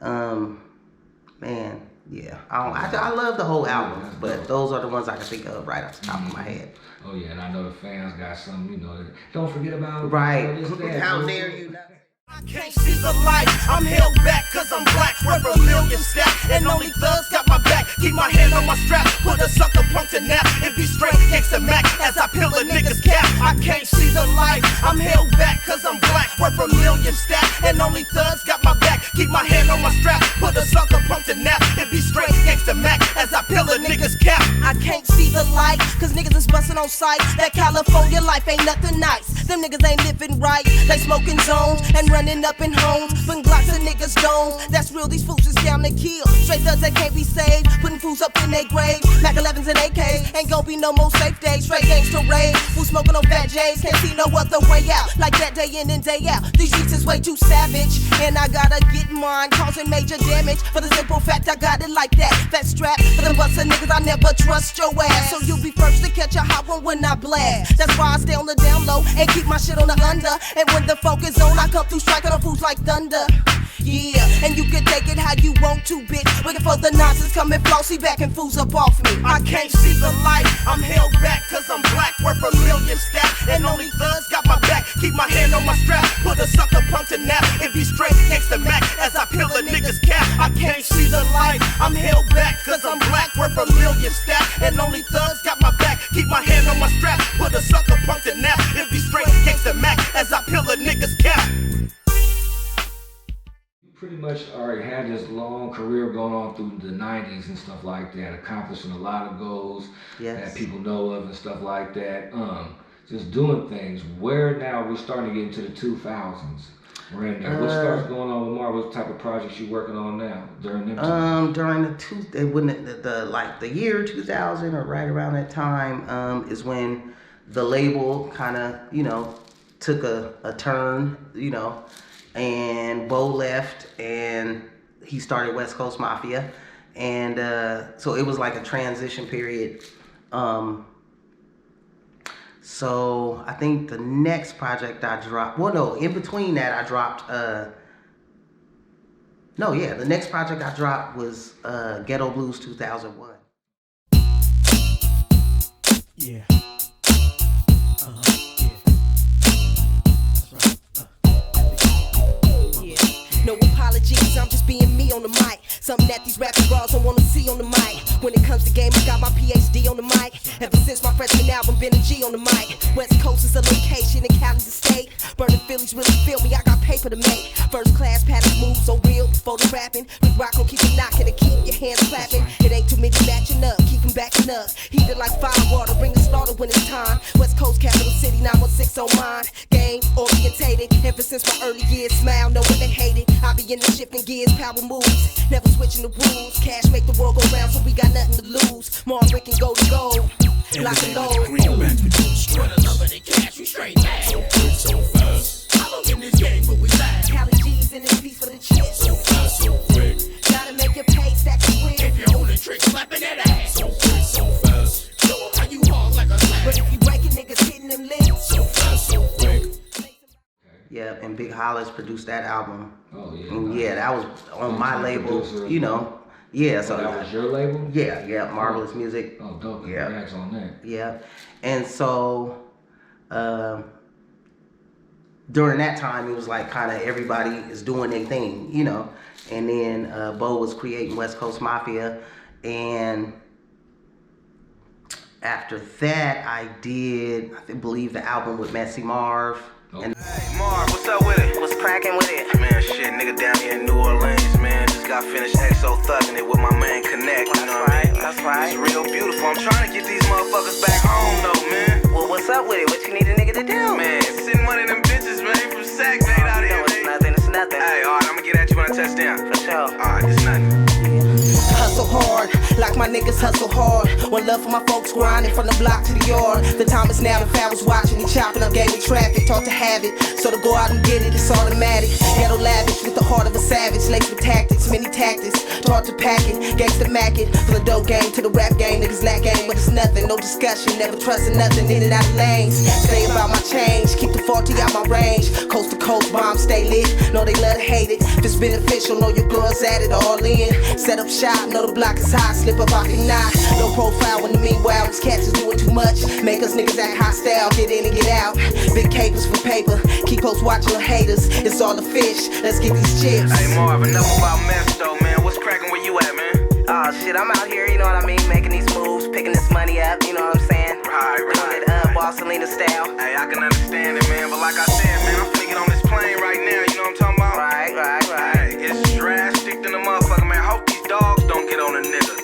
man, yeah. I love the whole album, but those are the ones I can think of right off the top of my head. Oh yeah, and I know the fans got some, you know, don't forget about Right. this, that. How dare you not? I can't see the light, I'm held back cause I'm black, worth a million stacks. And only thugs got my back, keep my hand on my strap. Put a sucker punk to nap, and be straight gangsta Mac as I peel a nigga's cap. I can't see the light, I'm held back cause I'm black, worth a million stacks. And only thugs got my back, keep my hand on my strap. Put a sucker punk to nap, and be straight gangsta Mac as I peel a nigga's cap. I can't see the light, cause niggas is bustin' on sight. That California life ain't nothing nice. Them niggas ain't living right. They smoking zones and running up in homes. Putting Glocks in niggas' domes. That's real, these fools is down to kill. Straight thugs that can't be saved. Putting fools up in their grave. Mac 11s and AKs. Ain't gon' be no more safe days. Straight gangsta rage. Fools smoking on fat J's. Can't see no other way out. Like that day in and day out. These streets is way too savage. And I gotta get mine. Causing major damage. For the simple fact I got it like that. That strap. For them buster niggas I never trust your ass. So you'll be first to catch a hot one when I blast. That's why I stay on the down low. And keep my shit on the under. And when the focus on, I come through striking on fools like thunder. Yeah, and you can take it how you want to, bitch. Waiting for the nonsense coming flossy back and fools up off me. I can't see the light, I'm held back cause I'm black, worth a million stack. And only thugs got my back, keep my hand on my strap. Put a sucker punk to nap and be straight gangsta Mac as I peel a nigga's cap. I can't see the light, I'm held back cause I'm black, worth a million stack. And only thugs got my back, keep my hand on my strap. Put a sucker punk to nap and be straight gangsta Mac as I peel a nigga's cap. Pretty much already had this long career going on through the 90s and stuff like that, accomplishing a lot of goals that people know of and stuff like that. Just doing things. Where now we're starting to get into the 2000s. We're in there. What starts going on with Marva? What type of projects you working on now during them? During the year 2000 or right around that time is when the label kind of took a turn, and Bo left and he started West Coast Mafia, and so it was like a transition period. So I think the next project I dropped, in between that I dropped, the next project I dropped was Ghetto Blues 2001. Yeah. No apologies, I'm just being me on the mic. Something that these rapping bras don't wanna see on the mic. When it comes to game, I got my PhD on the mic. Ever since my freshman album, been a G on the mic. West Coast is a location and Cali's a state. Burning Phillies really feel me, I got paper to make. First class pattern moves so real, before the rapping. Rick Rock gon' keep it knocking and keep your hands clapping. It ain't too many matching up, keep them backing up. Heat it like fire water, bring the slaughter when it's time. West Coast capital city, 916 on mine. Game orientated, ever since my early years, smile, know when they hate it. I be in the shifting gears, power moves, never switching the rules. Cash make the world go round, so we got nothing to lose. Marv, Rick, and go to gold, lock and load. For the love of the cash, we straight back. So quick, so fast. I look in this game, but we last. Cali G's in this piece for the chips. So fast, so quick. Gotta make your pay, stack the whip. If you're holding tricks, slapping that ass. So quick, so fast. Show 'em how you hard like a slash. But if you breaking niggas hitting them lips. So fast, so quick. Yeah, and Big Hollis produced that album. Oh yeah. And yeah, that was on my label, Yeah, so that was your label? Yeah, Marvaless Music. Oh, dope. Yeah. Congrats on that. Yeah, and so during that time, it was like kind of everybody is doing their thing, And then Bo was creating West Coast Mafia, and after that, I believe the album with Messy Marv. Oh. And Hey Marv, what's up with it? what's cracking with it? Man, shit, nigga down here in New Orleans, man. Just got finished EXO thugging it with my man Connect, you know what I mean? That's right. It's real beautiful. I'm trying to get these motherfuckers back home though, man. Well, what's up with it? What you need a nigga to do? Man, send one of them bitches, man, from Sac, man, out here, man. It's nothing. Hey, alright, I'ma get at you when I touch down. For sure. Alright, it's nothing. Hustle hard, like my niggas hustle hard. One love for my folks grinding from the block to the yard. The time is now, the family's watching. We chopping up game with traffic, taught to have it. So to go out and get it, it's automatic. Ghetto lavish with the heart of a savage. Laced with tactics, many tactics. Taught to pack it, gangsta mack it. From the dope game to the rap game, niggas lack game, but it's nothing. No discussion, never trusting nothing. In and out of lanes. Stay about my change, keep the 40 out my range. Coast to coast, bomb, stay lit. Know they love to hate it. If it's beneficial, know your girls at it all in. Set up shop, know the block is hot. Slip up, I can knock. No profile when the meanwhile, these cats is doing too much. Make us niggas act hostile, get in and get out. Big capers for paper, keep close watching the haters. It's all the fish, let's get these chips. Hey Marv, enough about mess though, man. What's cracking where you at, man? Oh shit, I'm out here, you know what I mean? Making these moves, picking this money up, you know what I'm saying? Right. Doing it up, Barcelona style. Hey, I can understand it, man. But like I said, man, I'm finna get on this plane right now. You know what I'm talking about? Right. Hey, it's drastic than a motherfucker, man. Hope these dogs don't get on a nigga.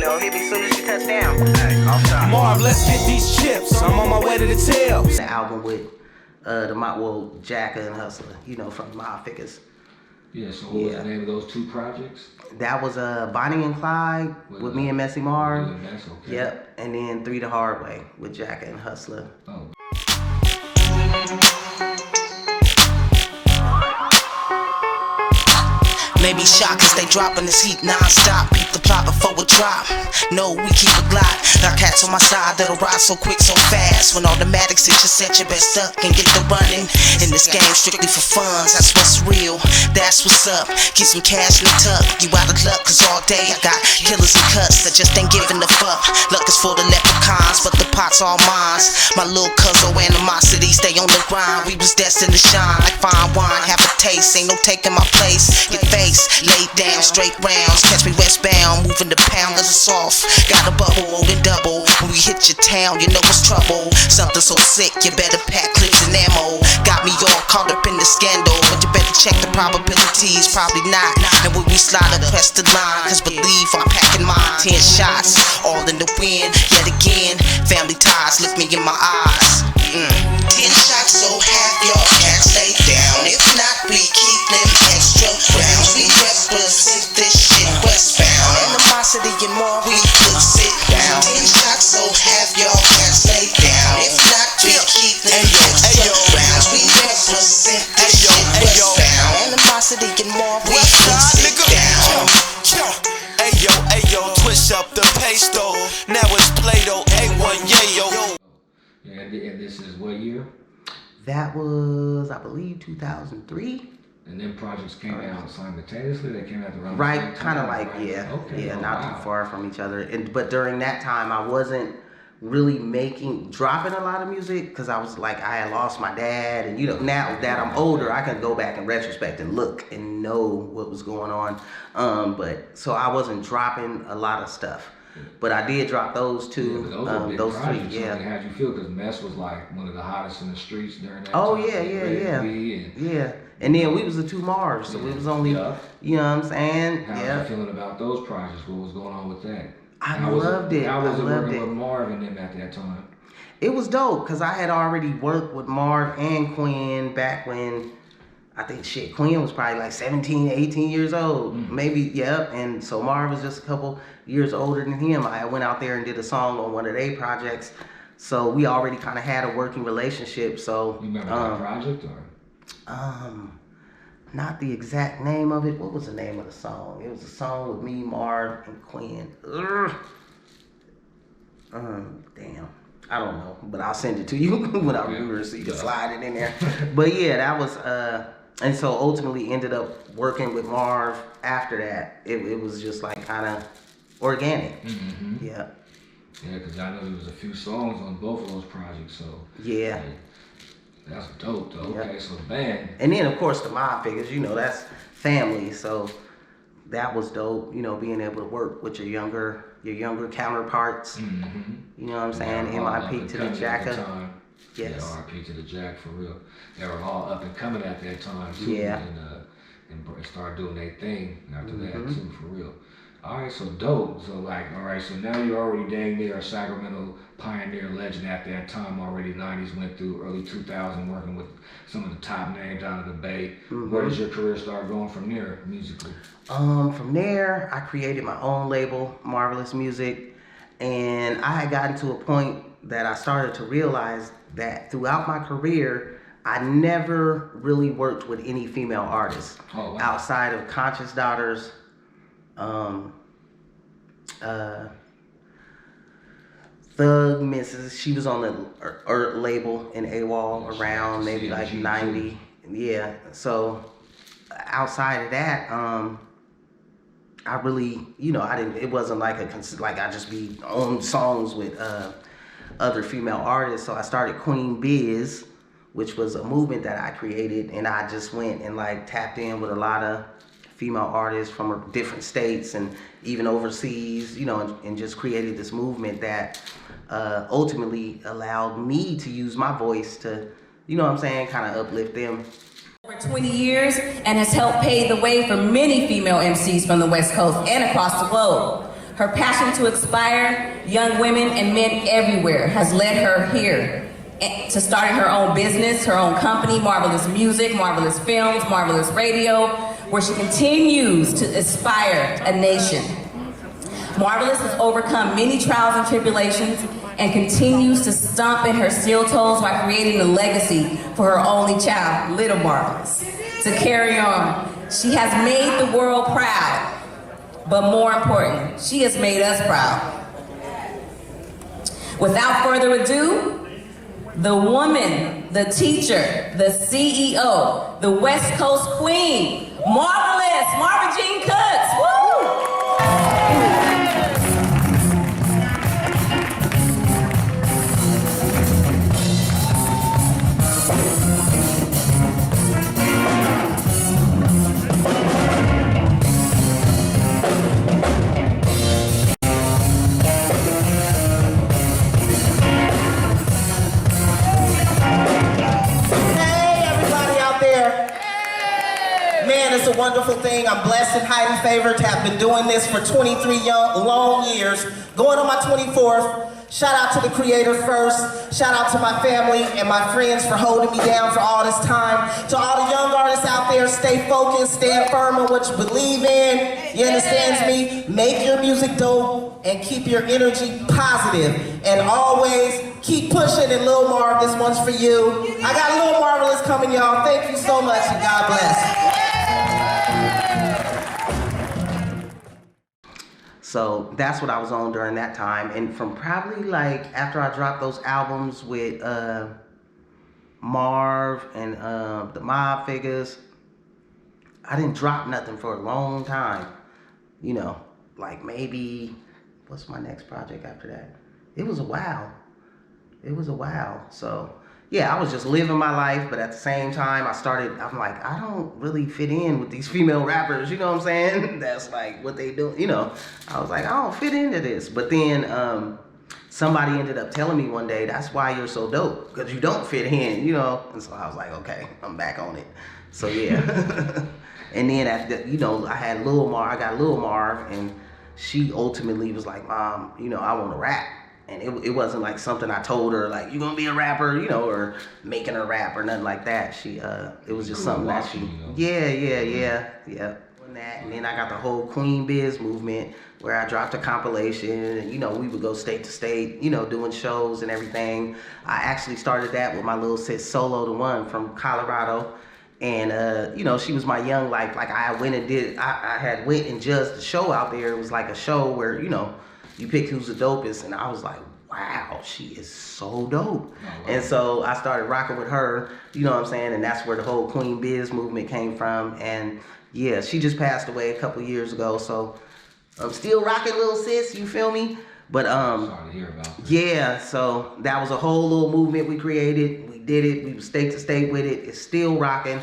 Oh, hit me soon as you touch down. Hey, off top. Marv, let's get these chips. I'm on my way to the tail. The album with Jacka and Husalah, you know, from my figures. Yeah, so what was the name of those 2 projects? That was Bonnie and Clyde with me and Messy Marv. Okay. Yep, and then 3 the Hard Way with Jacka and Husalah. Oh. Maybe shockers, they dropping this heat non-stop. Peep the plot before it drop. No, we keep a glide. Got cats on my side that'll ride so quick, so fast. When automatics hit your set, you best duck and get the running. In this game, strictly for funds, that's what's real. That's what's up. Keep some cash in the tuck. You out of luck, cause all day I got killers and cuts that just ain't giving a fuck. Luck is for the leprechauns, but the pot's all mine. My little cousin animosity, stay on the grind. We was destined to shine like fine wine. Have a taste, ain't no taking my place. Get face, laid down, straight rounds. Catch me westbound, moving the pound of the sauce. Got a bubble, rolling double. When we hit your town, you know it's trouble. Something so sick, you better pack clips and ammo. Got me all caught up in the scandal, but you better check the probabilities, probably not. And when we slide across the line, cause believe I'm packing mine. 10 shots, all in the wind, yet again. Family ties look me in my eyes. 10 shots, so have your cats lay down. If not, we keep them extra rounds. We represent this shit westbound. Animosity and more, we could sit down. 10 shots, so have your cats lay down. If not, we keep them extra rounds. We represent this shit westbound. Animosity and more, we could sit down. Ayo, twist up the pace though. Now it's Play-Doh, A1, yayo. Yeah, and this is what year? That was, I believe, 2003. And then projects came out simultaneously. They came out around Right, the same kind of time, like, right? yeah. Okay. Yeah, Oh, not wow. too far from each other. But during that time, I wasn't really dropping a lot of music because I was like, I had lost my dad. And, you know, now that I'm older, I can go back in retrospect and look and know what was going on. But so I wasn't dropping a lot of stuff. But I did drop those 2. Yeah, but those were big those 3, projects. yeah. I mean, how'd you feel? Because Mess was like one of the hottest in the streets during that Oh, time. yeah. Yeah. And then we was the 2 Marvs, so it was only, you know what I'm saying? How was you feeling about those projects? What was going on with that? I loved it. How was it loved working it. with Marv and them at that time? It was dope because I had already worked with Marv and Quinn back when, I think Quinn was probably like 17, 18 years old. Maybe, yep. And so Marv was just a couple years older than him. I went out there and did a song on one of their projects. So we already kind of had a working relationship. So You remember that project or? Not the exact name of it. What was the name of the song? It was a song with me, Marv, and Quinn. Damn. I don't know, but I'll send it to you when I remember so you can slide it in there. But yeah, that was, and so ultimately ended up working with Marv after that. It was just like kind of organic. Mm-hmm. Yeah. Yeah, because I know there was a few songs on both of those projects, so. Yeah. That's dope, though. Yep. Okay, so band. And then, of course, the mob figures, you know, that's family. So that was dope, you know, being able to work with your younger counterparts. Mm-hmm. You know what I'm saying? MIP to the Jacka. Yes. Yeah, RP to the Jack, for real. They were all up and coming at that time, too. Yeah. And started doing their thing after that, too, for real. All right, so dope. So like, all right, so now you're already dang near a Sacramento pioneer legend at that time already. 90s went through, early 2000 working with some of the top names out of the Bay. Where does your career start going from there musically? From there, I created my own label, Marvaless Music, and I had gotten to a point that I started to realize that throughout my career, I never really worked with any female artists outside of Conscious Daughters. Thug Mrs. She was on the label in AWAL around maybe like 90. Yeah. So outside of that, I really, you know, I didn't. It wasn't like I just be on songs with other female artists. So I started Queen Biz, which was a movement that I created, and I just went and like tapped in with a lot of female artists from different states and even overseas, you know, and just created this movement that ultimately allowed me to use my voice to, you know what I'm saying, kind of uplift them. Over 20 years and has helped pave the way for many female MCs from the West Coast and across the globe. Her passion to inspire young women and men everywhere has led her here to starting her own business, her own company, Marvaless Music, Marvaless Films, Marvaless Radio, where she continues to inspire a nation. Marvaless has overcome many trials and tribulations and continues to stomp in her steel toes while creating a legacy for her only child, little Marvaless, to carry on. She has made the world proud, but more important, she has made us proud. Without further ado, the woman, the teacher, the CEO, the West Coast Queen, Marvaless, Marva Jean Cooks. Woo! It's a wonderful thing. I'm blessed and highly favored to have been doing this for 23 long years, going on my 24th. Shout out to the creator first. Shout out to my family and my friends for holding me down for all this time. To all the young artists out there, stay focused, stand firm on what you believe in. You understand me? Make your music dope and keep your energy positive. And always keep pushing. And Lil Marv, this one's for you. I got Lil Marvelous coming, y'all. Thank you so much and God bless. So that's what I was on during that time. And from probably like after I dropped those albums with Marv and the Mob Figures, I didn't drop nothing for a long time. You know, like maybe, what's my next project after that? It was a while. It was a while. So yeah, I was just living my life, but at the same time, I'm like, I don't really fit in with these female rappers, you know what I'm saying? That's like what they do, you know. I was like, I don't fit into this. But then somebody ended up telling me one day, that's why you're so dope, because you don't fit in, you know. And so I was like, okay, I'm back on it. So yeah. And then after, you know, I got Lil Marv, and she ultimately was like, Mom, you know, I want to rap. And it wasn't like something I told her, like, you're gonna be a rapper, you know, or making her rap or nothing like that. She, it was just something that she, yeah. Doing that, and then I got the whole Queen Biz movement where I dropped a compilation, and, you know, we would go state to state, you know, doing shows and everything. I actually started that with my little sis Solo, the one from Colorado. And, you know, she was my young life. Like, I went and judged the show out there. It was like a show where, you know, you pick who's the dopest, and I was like, wow, she is so dope. And so I started rocking with her, you know what I'm saying? And that's where the whole Queen Biz movement came from. And yeah, she just passed away a couple years ago, so I'm still rocking, little sis, you feel me? But sorry to hear about that. Yeah, so that was a whole little movement we created. We did it, we were state to state with it. It's still rocking.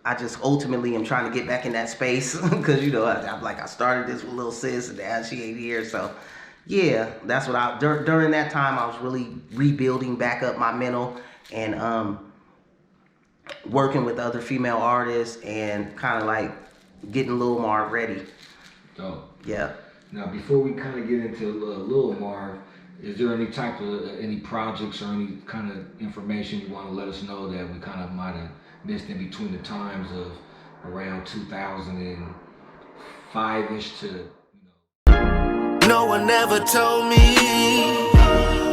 I just ultimately am trying to get back in that space because, you know, I started this with little sis, and now she ain't here. So yeah, that's what during that time, I was really rebuilding back up my mental and working with other female artists and kind of like getting Lil Marv ready. Dope. Yeah. Now, before we kind of get into Lil Marv, is there any type of, any projects or any kind of information you want to let us know that we kind of might have missed in between the times of around 2005-ish to, you know? No one ever told me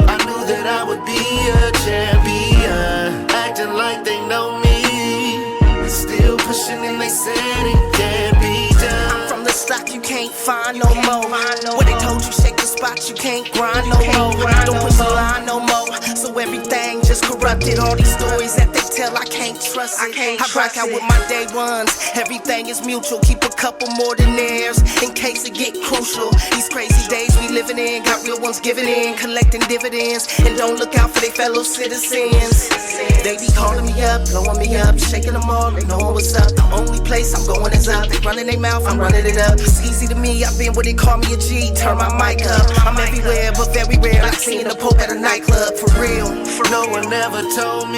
I knew that I would be a champion, acting like they know me, still pushing and they said it can't be done. I'm from the stock you can't find no more. What they told you, shake the spot, you can't grind no more. Don't push the line no more, so everything just corrupted. All these stories that they tell, I can't trust it. I rock out with my day ones, everything is mutual. Keep a couple more than theirs in case it get crucial. These crazy days we living in, got real ones giving in, collecting dividends, and don't look out for their fellow citizens. They be calling me up, blowing me up, shaking them all, they know what's up. The only place I'm going is up. They running their mouth, I'm running it up. It's easy to me, I've been where they call me a G. Turn my mic up, I'm everywhere but very rare, like seeing the Pope at a nightclub. For real, no one ever told me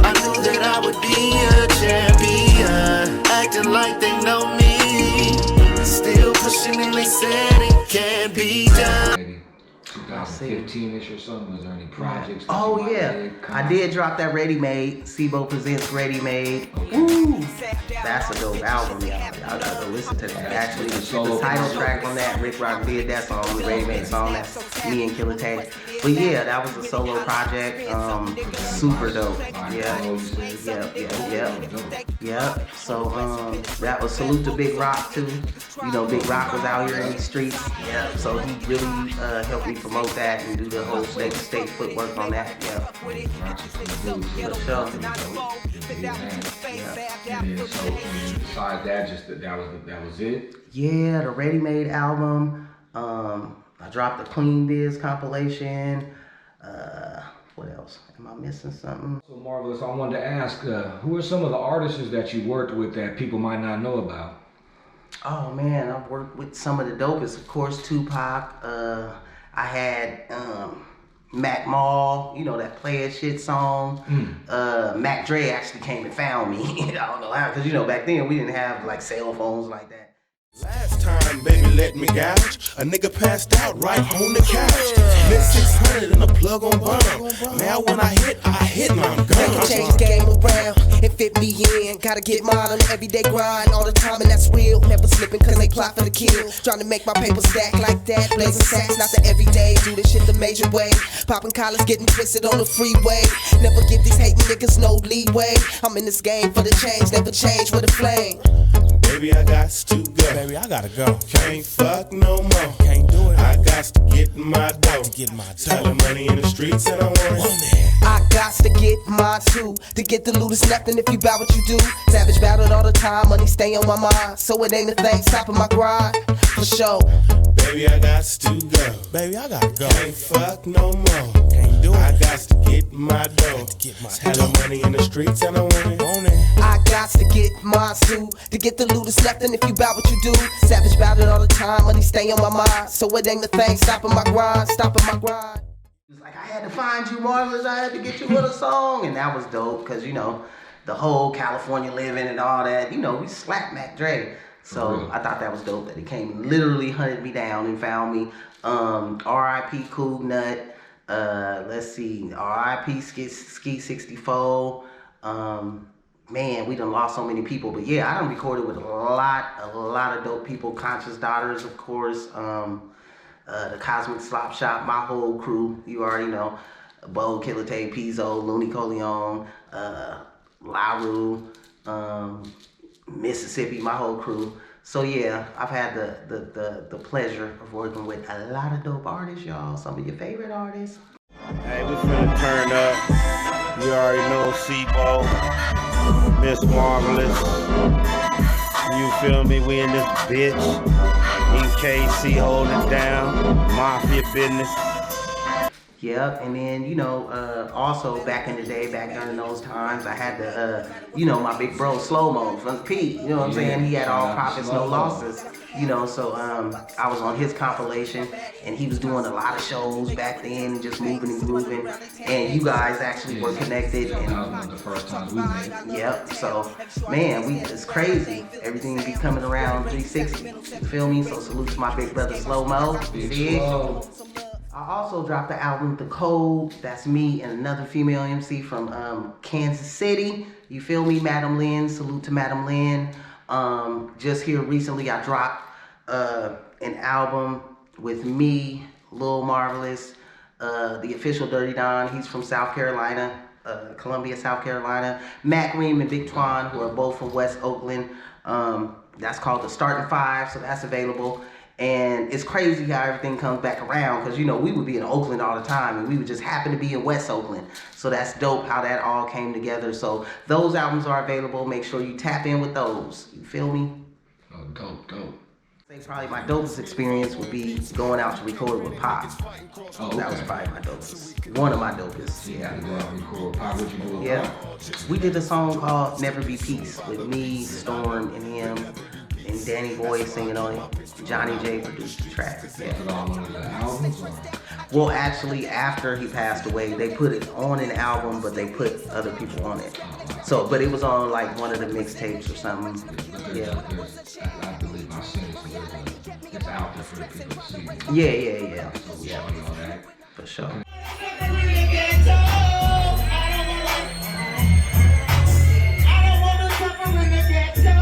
I knew that I would be a champion, acting like they know me, still pushing and they said it can't be done. Maybe 2015-ish. remix or something? Was there any projects? that Oh you might yeah, did come I out? did drop that Ready Made. C-BO presents Ready Made. Woo! That's a dope album, y'all. Y'all gotta go listen to that. Actually, the title track on that, Rick Rock did that song, the Ready Made song. That's me and Killer Tay. But yeah, that was a solo project. Super dope. Yep. So that was salute to Big Rock too. You know, Big Rock was out here in these streets. Yep. So he really helped me promote that and do the whole state footwork on that. Yep. For sure. Yeah, so besides that, that was it? Yeah, the Ready Made album. I dropped the Queen Biz compilation. What else? Am I missing something? So Marvelous, I wanted to ask, who are some of the artists that you worked with that people might not know about? Oh man, I've worked with some of the dopest. Of course, Tupac. I had Mac Mall, you know, that Player Shit song. Mac Dre actually came and found me. I don't know how, because you know, back then we didn't have like cell phones like that. Last time, baby, let me gouge. A nigga passed out right on the couch. Lit 600 and a plug on bomb. Now when I hit and I'm They can gone. change the game around and fit me in. Gotta get mine on the everyday grind all the time, and that's real. Never slipping cause they plot for the kill. Trying to make my paper stack like that. Blazing sacks, not the everyday. Do this shit the major way. Popping collars, getting twisted on the freeway. Never give these hating niggas no leeway. I'm in this game for the change, never change with a flame. Baby, I got to go. Baby, I gotta go. Can't fuck no more. Can't do it. I got to get my dough. Get my Tell money in the streets and I want it. I got to get mine too. To get the loot is nothing if you bout what you do. Savage battled all the time, money stay on my mind. So it ain't a thing stopping my grind. For sure. Baby, I got to go. Baby, I gotta go. Can't fuck no more. Can't do it. I got to get my dough. Get my Tell dough. money in the streets and I want it. On it. I got to get mine too. To get the loot is nothing if you bout what you do. Savage battled all the time, money stay on my mind. So it ain't a thing stopping my grind, stopping my grind. It's like, I had to find you, Marvelous. I had to get you with a song. And that was dope because, you know, the whole California living and all that, you know, we slapped Mac Dre. So I thought that was dope that he came and literally hunted me down and found me. R.I.P. Cool Nut. Let's see. R.I.P. Ski 64. Man, we done lost so many people. But yeah, I done recorded with a lot of dope people. Conscious Daughters, of course. The Cosmic Slop Shop, my whole crew, you already know. Bo, Killer Tay, Pizzo, Looney Coleon, Laru, Mississippi, my whole crew. So yeah, I've had the pleasure of working with a lot of dope artists, y'all. Some of your favorite artists. Hey, we finna turn up. You already know C-BO, Miss Marvelous. You feel me? We in this bitch. EKC holding it down. Mafia business. Yep, and then, you know, also back in the day, back during those times, I had the, you know, my big bro, Slow Mo from Pete, you know what I'm saying? He had all profits, no losses, you know, so I was on his compilation, and he was doing a lot of shows back then, and just moving and grooving, and you guys actually were connected. And that was one of the first times we met. Yep, so, man, it's crazy. Everything be coming around 360, you feel me? So salute to my big brother, Slow Mo. Big Slow. I also dropped the album The Code. That's me and another female MC from Kansas City. You feel me, Madam Lynn? Salute to Madam Lynn. Just here recently, I dropped an album with me, Lil Marvelous, the official Dirty Don. He's from South Carolina, Columbia, South Carolina. Mac Ream and Big Twan, who are both from West Oakland. That's called The Starting Five, so that's available. And it's crazy how everything comes back around because, you know, we would be in Oakland all the time and we would just happen to be in West Oakland. So that's dope how that all came together. So those albums are available. Make sure you tap in with those. You feel me? Oh, dope. I think probably my dopest experience would be going out to record with Pop. Oh, okay. That was probably my dopest. One of my dopest. Yeah, you go out and record. Pop, what you do with Yeah. Pop? We did a song called Never Be Peace with me, Storm, and him. And Danny Boy singing on it. Johnny J produced the track. Yeah. Put all on the albums or? Well, actually, after he passed away, they put it on an album, but they put other people on it. So, but it was on like one of the mixtapes or something. Yeah. I believe I've seen it, so it's out there for the people to see. Yeah. So, all that. For sure. ghetto. I don't wanna suffer in the ghetto.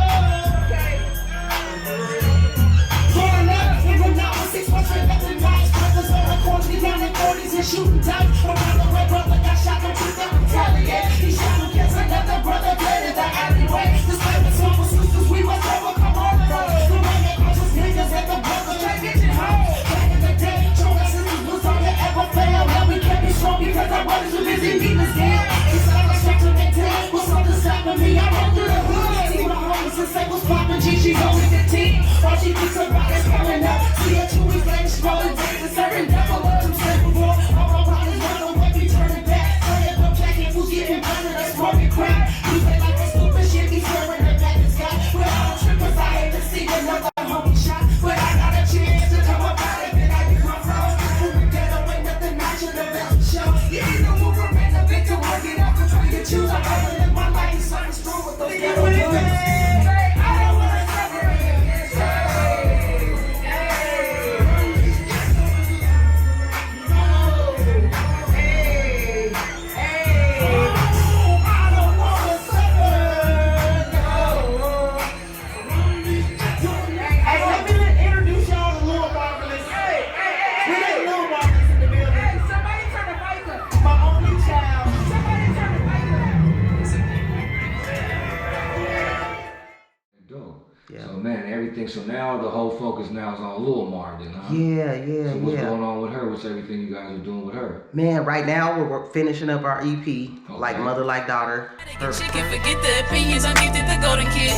Growing up, we were not 6 months for nothing nice. Brothers on the corners, get down in 40s and shooting dice. Around the way, brother got shot, don't you never retaliate. He shot him, gets another brother dead in the alleyway. This way with some sisters, we must overcome all of us. The way that conscious niggas and the brothers try getting home. Back in the day, show us sisters was all you ever failed. Now we can't be strong because our brothers were busy beating us down. It's like a structure that dead was something stopping me. I run through the hood, see my homies and say what's poppin'. G, she's only 15. All she thinks about is coming up. See her 2 weeks later, scrolling days and serving devil up to simple war. All my brothers run away, we turning back. Turning up jacket, who's getting burned, that's smoking crack. We play like the stupid shit, be swearing her back in sky. But I don't trip 'cause I hate to see another homie shot. But I got a chance to come up out of it, I become wrong. From the ghetto ain't nothing I should have ever shown. You ain't no mover, man, the victim, work it out, control your choose. I gotta live my life, something strong with those ghetto blues. I don't wanna suffer in the ghetto. So man, everything. So now the whole focus now is on Lil Marv, then, huh? Yeah. So what's going on with her? What's everything you guys are doing with her? Man, right now we're finishing up our EP, Like Mother Like Daughter. Chicken, forget the opinions, I'm gifted the golden kid.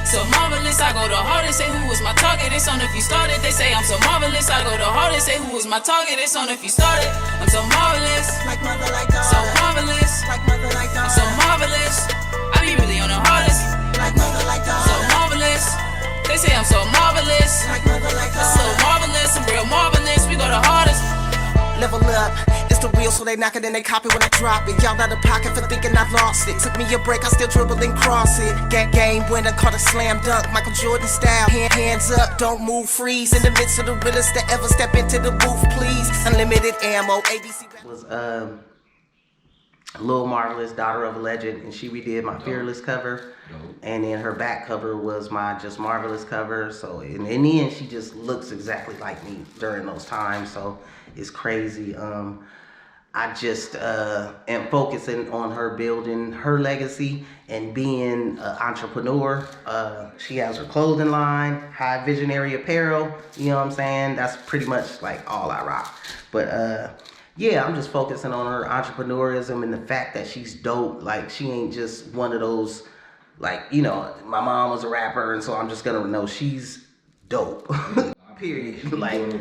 So marvelous, I go the hardest, say who was my target, it's on if you started. They say I'm so marvelous, I go the hardest, say who was my target, it's on if you started. I'm so marvelous, Like mother, like daughter. so marvelous, Like mother, like I'm daughter. so marvelous. I be really on the hardest, Like mother, like so daughter. marvelous. They say I'm so marvelous, Like mother, like so daughter. marvelous, I'm real marvelous. We go the hardest. Level up, it's the real, so they knock it and they copy when I drop it. Y'all out of pocket for thinking I lost it. Took me a break, I still dribble and cross it. Game winner, caught a slam dunk, Michael Jordan style. Hands up, don't move, freeze. In the midst of the realest that ever step into the booth, please. Unlimited ammo, ABC. Was Lil Marvelous, Daughter of a Legend, and she redid my Fearless cover. And then her back cover was my Just Marvelous cover. So in the end, she just looks exactly like me during those times. So it's crazy. I just am focusing on her building her legacy and being an entrepreneur. She has her clothing line, High Visionary Apparel. You know what I'm saying? That's pretty much like all I rock. But yeah, I'm just focusing on her entrepreneurism and the fact that she's dope. Like, she ain't just one of those, like, you know, my mom was a rapper, and so I'm just gonna know she's dope. Period. Like,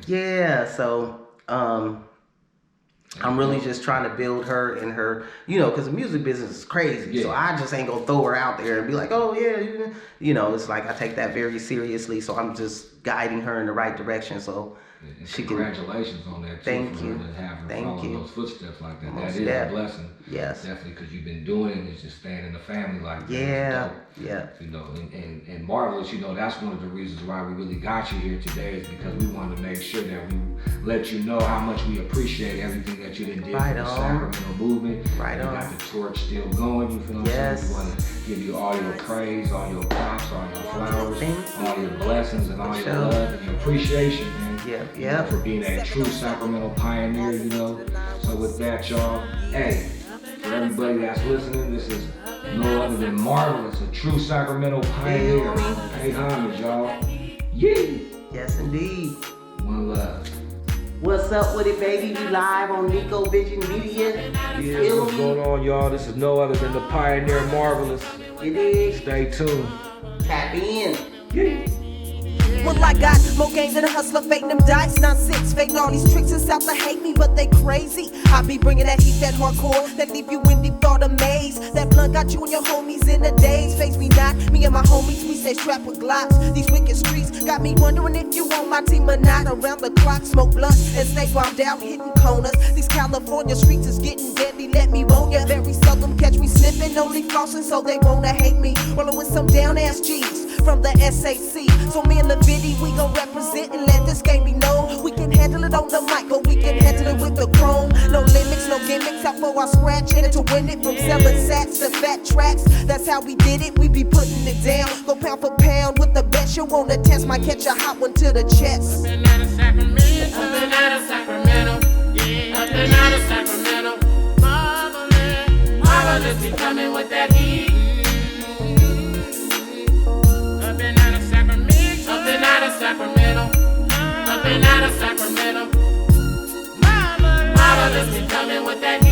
yeah, so I'm really just trying to build her and her, you know, because the music business is crazy. Yeah. So I just ain't gonna throw her out there and be like, oh yeah, you know, it's like I take that very seriously. So I'm just guiding her in the right direction. So and she congratulations on that too. Thank for you. her to have her Thank follow you. those footsteps like that. Most That is a blessing. Yes. Definitely, because you've been doing it and it's just staying in the family like that. Yeah. Yeah. You know, and Marvelous, you know, that's one of the reasons why we really got you here today, is because we wanted to make sure that we let you know how much we appreciate everything that you did for the Sacramento movement. Right on. You got the torch still going, you feel what I'm saying? We want to give you all your praise, all your props, all your flowers, all your blessings, and all your love and your appreciation, man. You know, for being a true Sacramento pioneer, you know. So with that, y'all, hey, for everybody that's listening, this is no other than Marvelous, a true Sacramento pioneer. Pay homage, y'all. Yeah. Yes, indeed. One love. What's up with it, baby? We live on Nico Vision Media. Yeah, what's going on, y'all? This is no other than the pioneer Marvelous. It is. Stay tuned. Tap in. Yeah. Well, I got more game than a hustler, fading them dice, 9-6, fading all these tricks and south to hate me, but they crazy. I be bringing that heat, that hardcore, that leave you in deep thought amaze. That blunt got you and your homies in the days. Face me not, me and my homies, we stay strapped with glocks. These wicked streets got me wondering if you on my team or not. Around the clock, smoke blunts and stay bombed out, hitting corners. These California streets is getting deadly, let me warn ya. Very seldom catch me slipping, only flossing so they wanna hate me. Rolling with some down ass G's from the SAC. So me and the we gon' represent and let this game be known. We can handle it on the mic or we can handle it with the chrome. No limits, no no gimmicks, how far I scratch it to win it. From selling sats to fat tracks, that's how we did it. We be putting it down, go pound for pound with the best. You wanna test, might catch a hot one to the chest. Up and out of Sacramento, up and out of Sacramento, yeah. Up and out of Sacramento, marvelous, marvelous be coming with that heat. Up and out of Sacramento, up and out of Sacramento, up and out of Sacramento, marvelous be coming with that heat.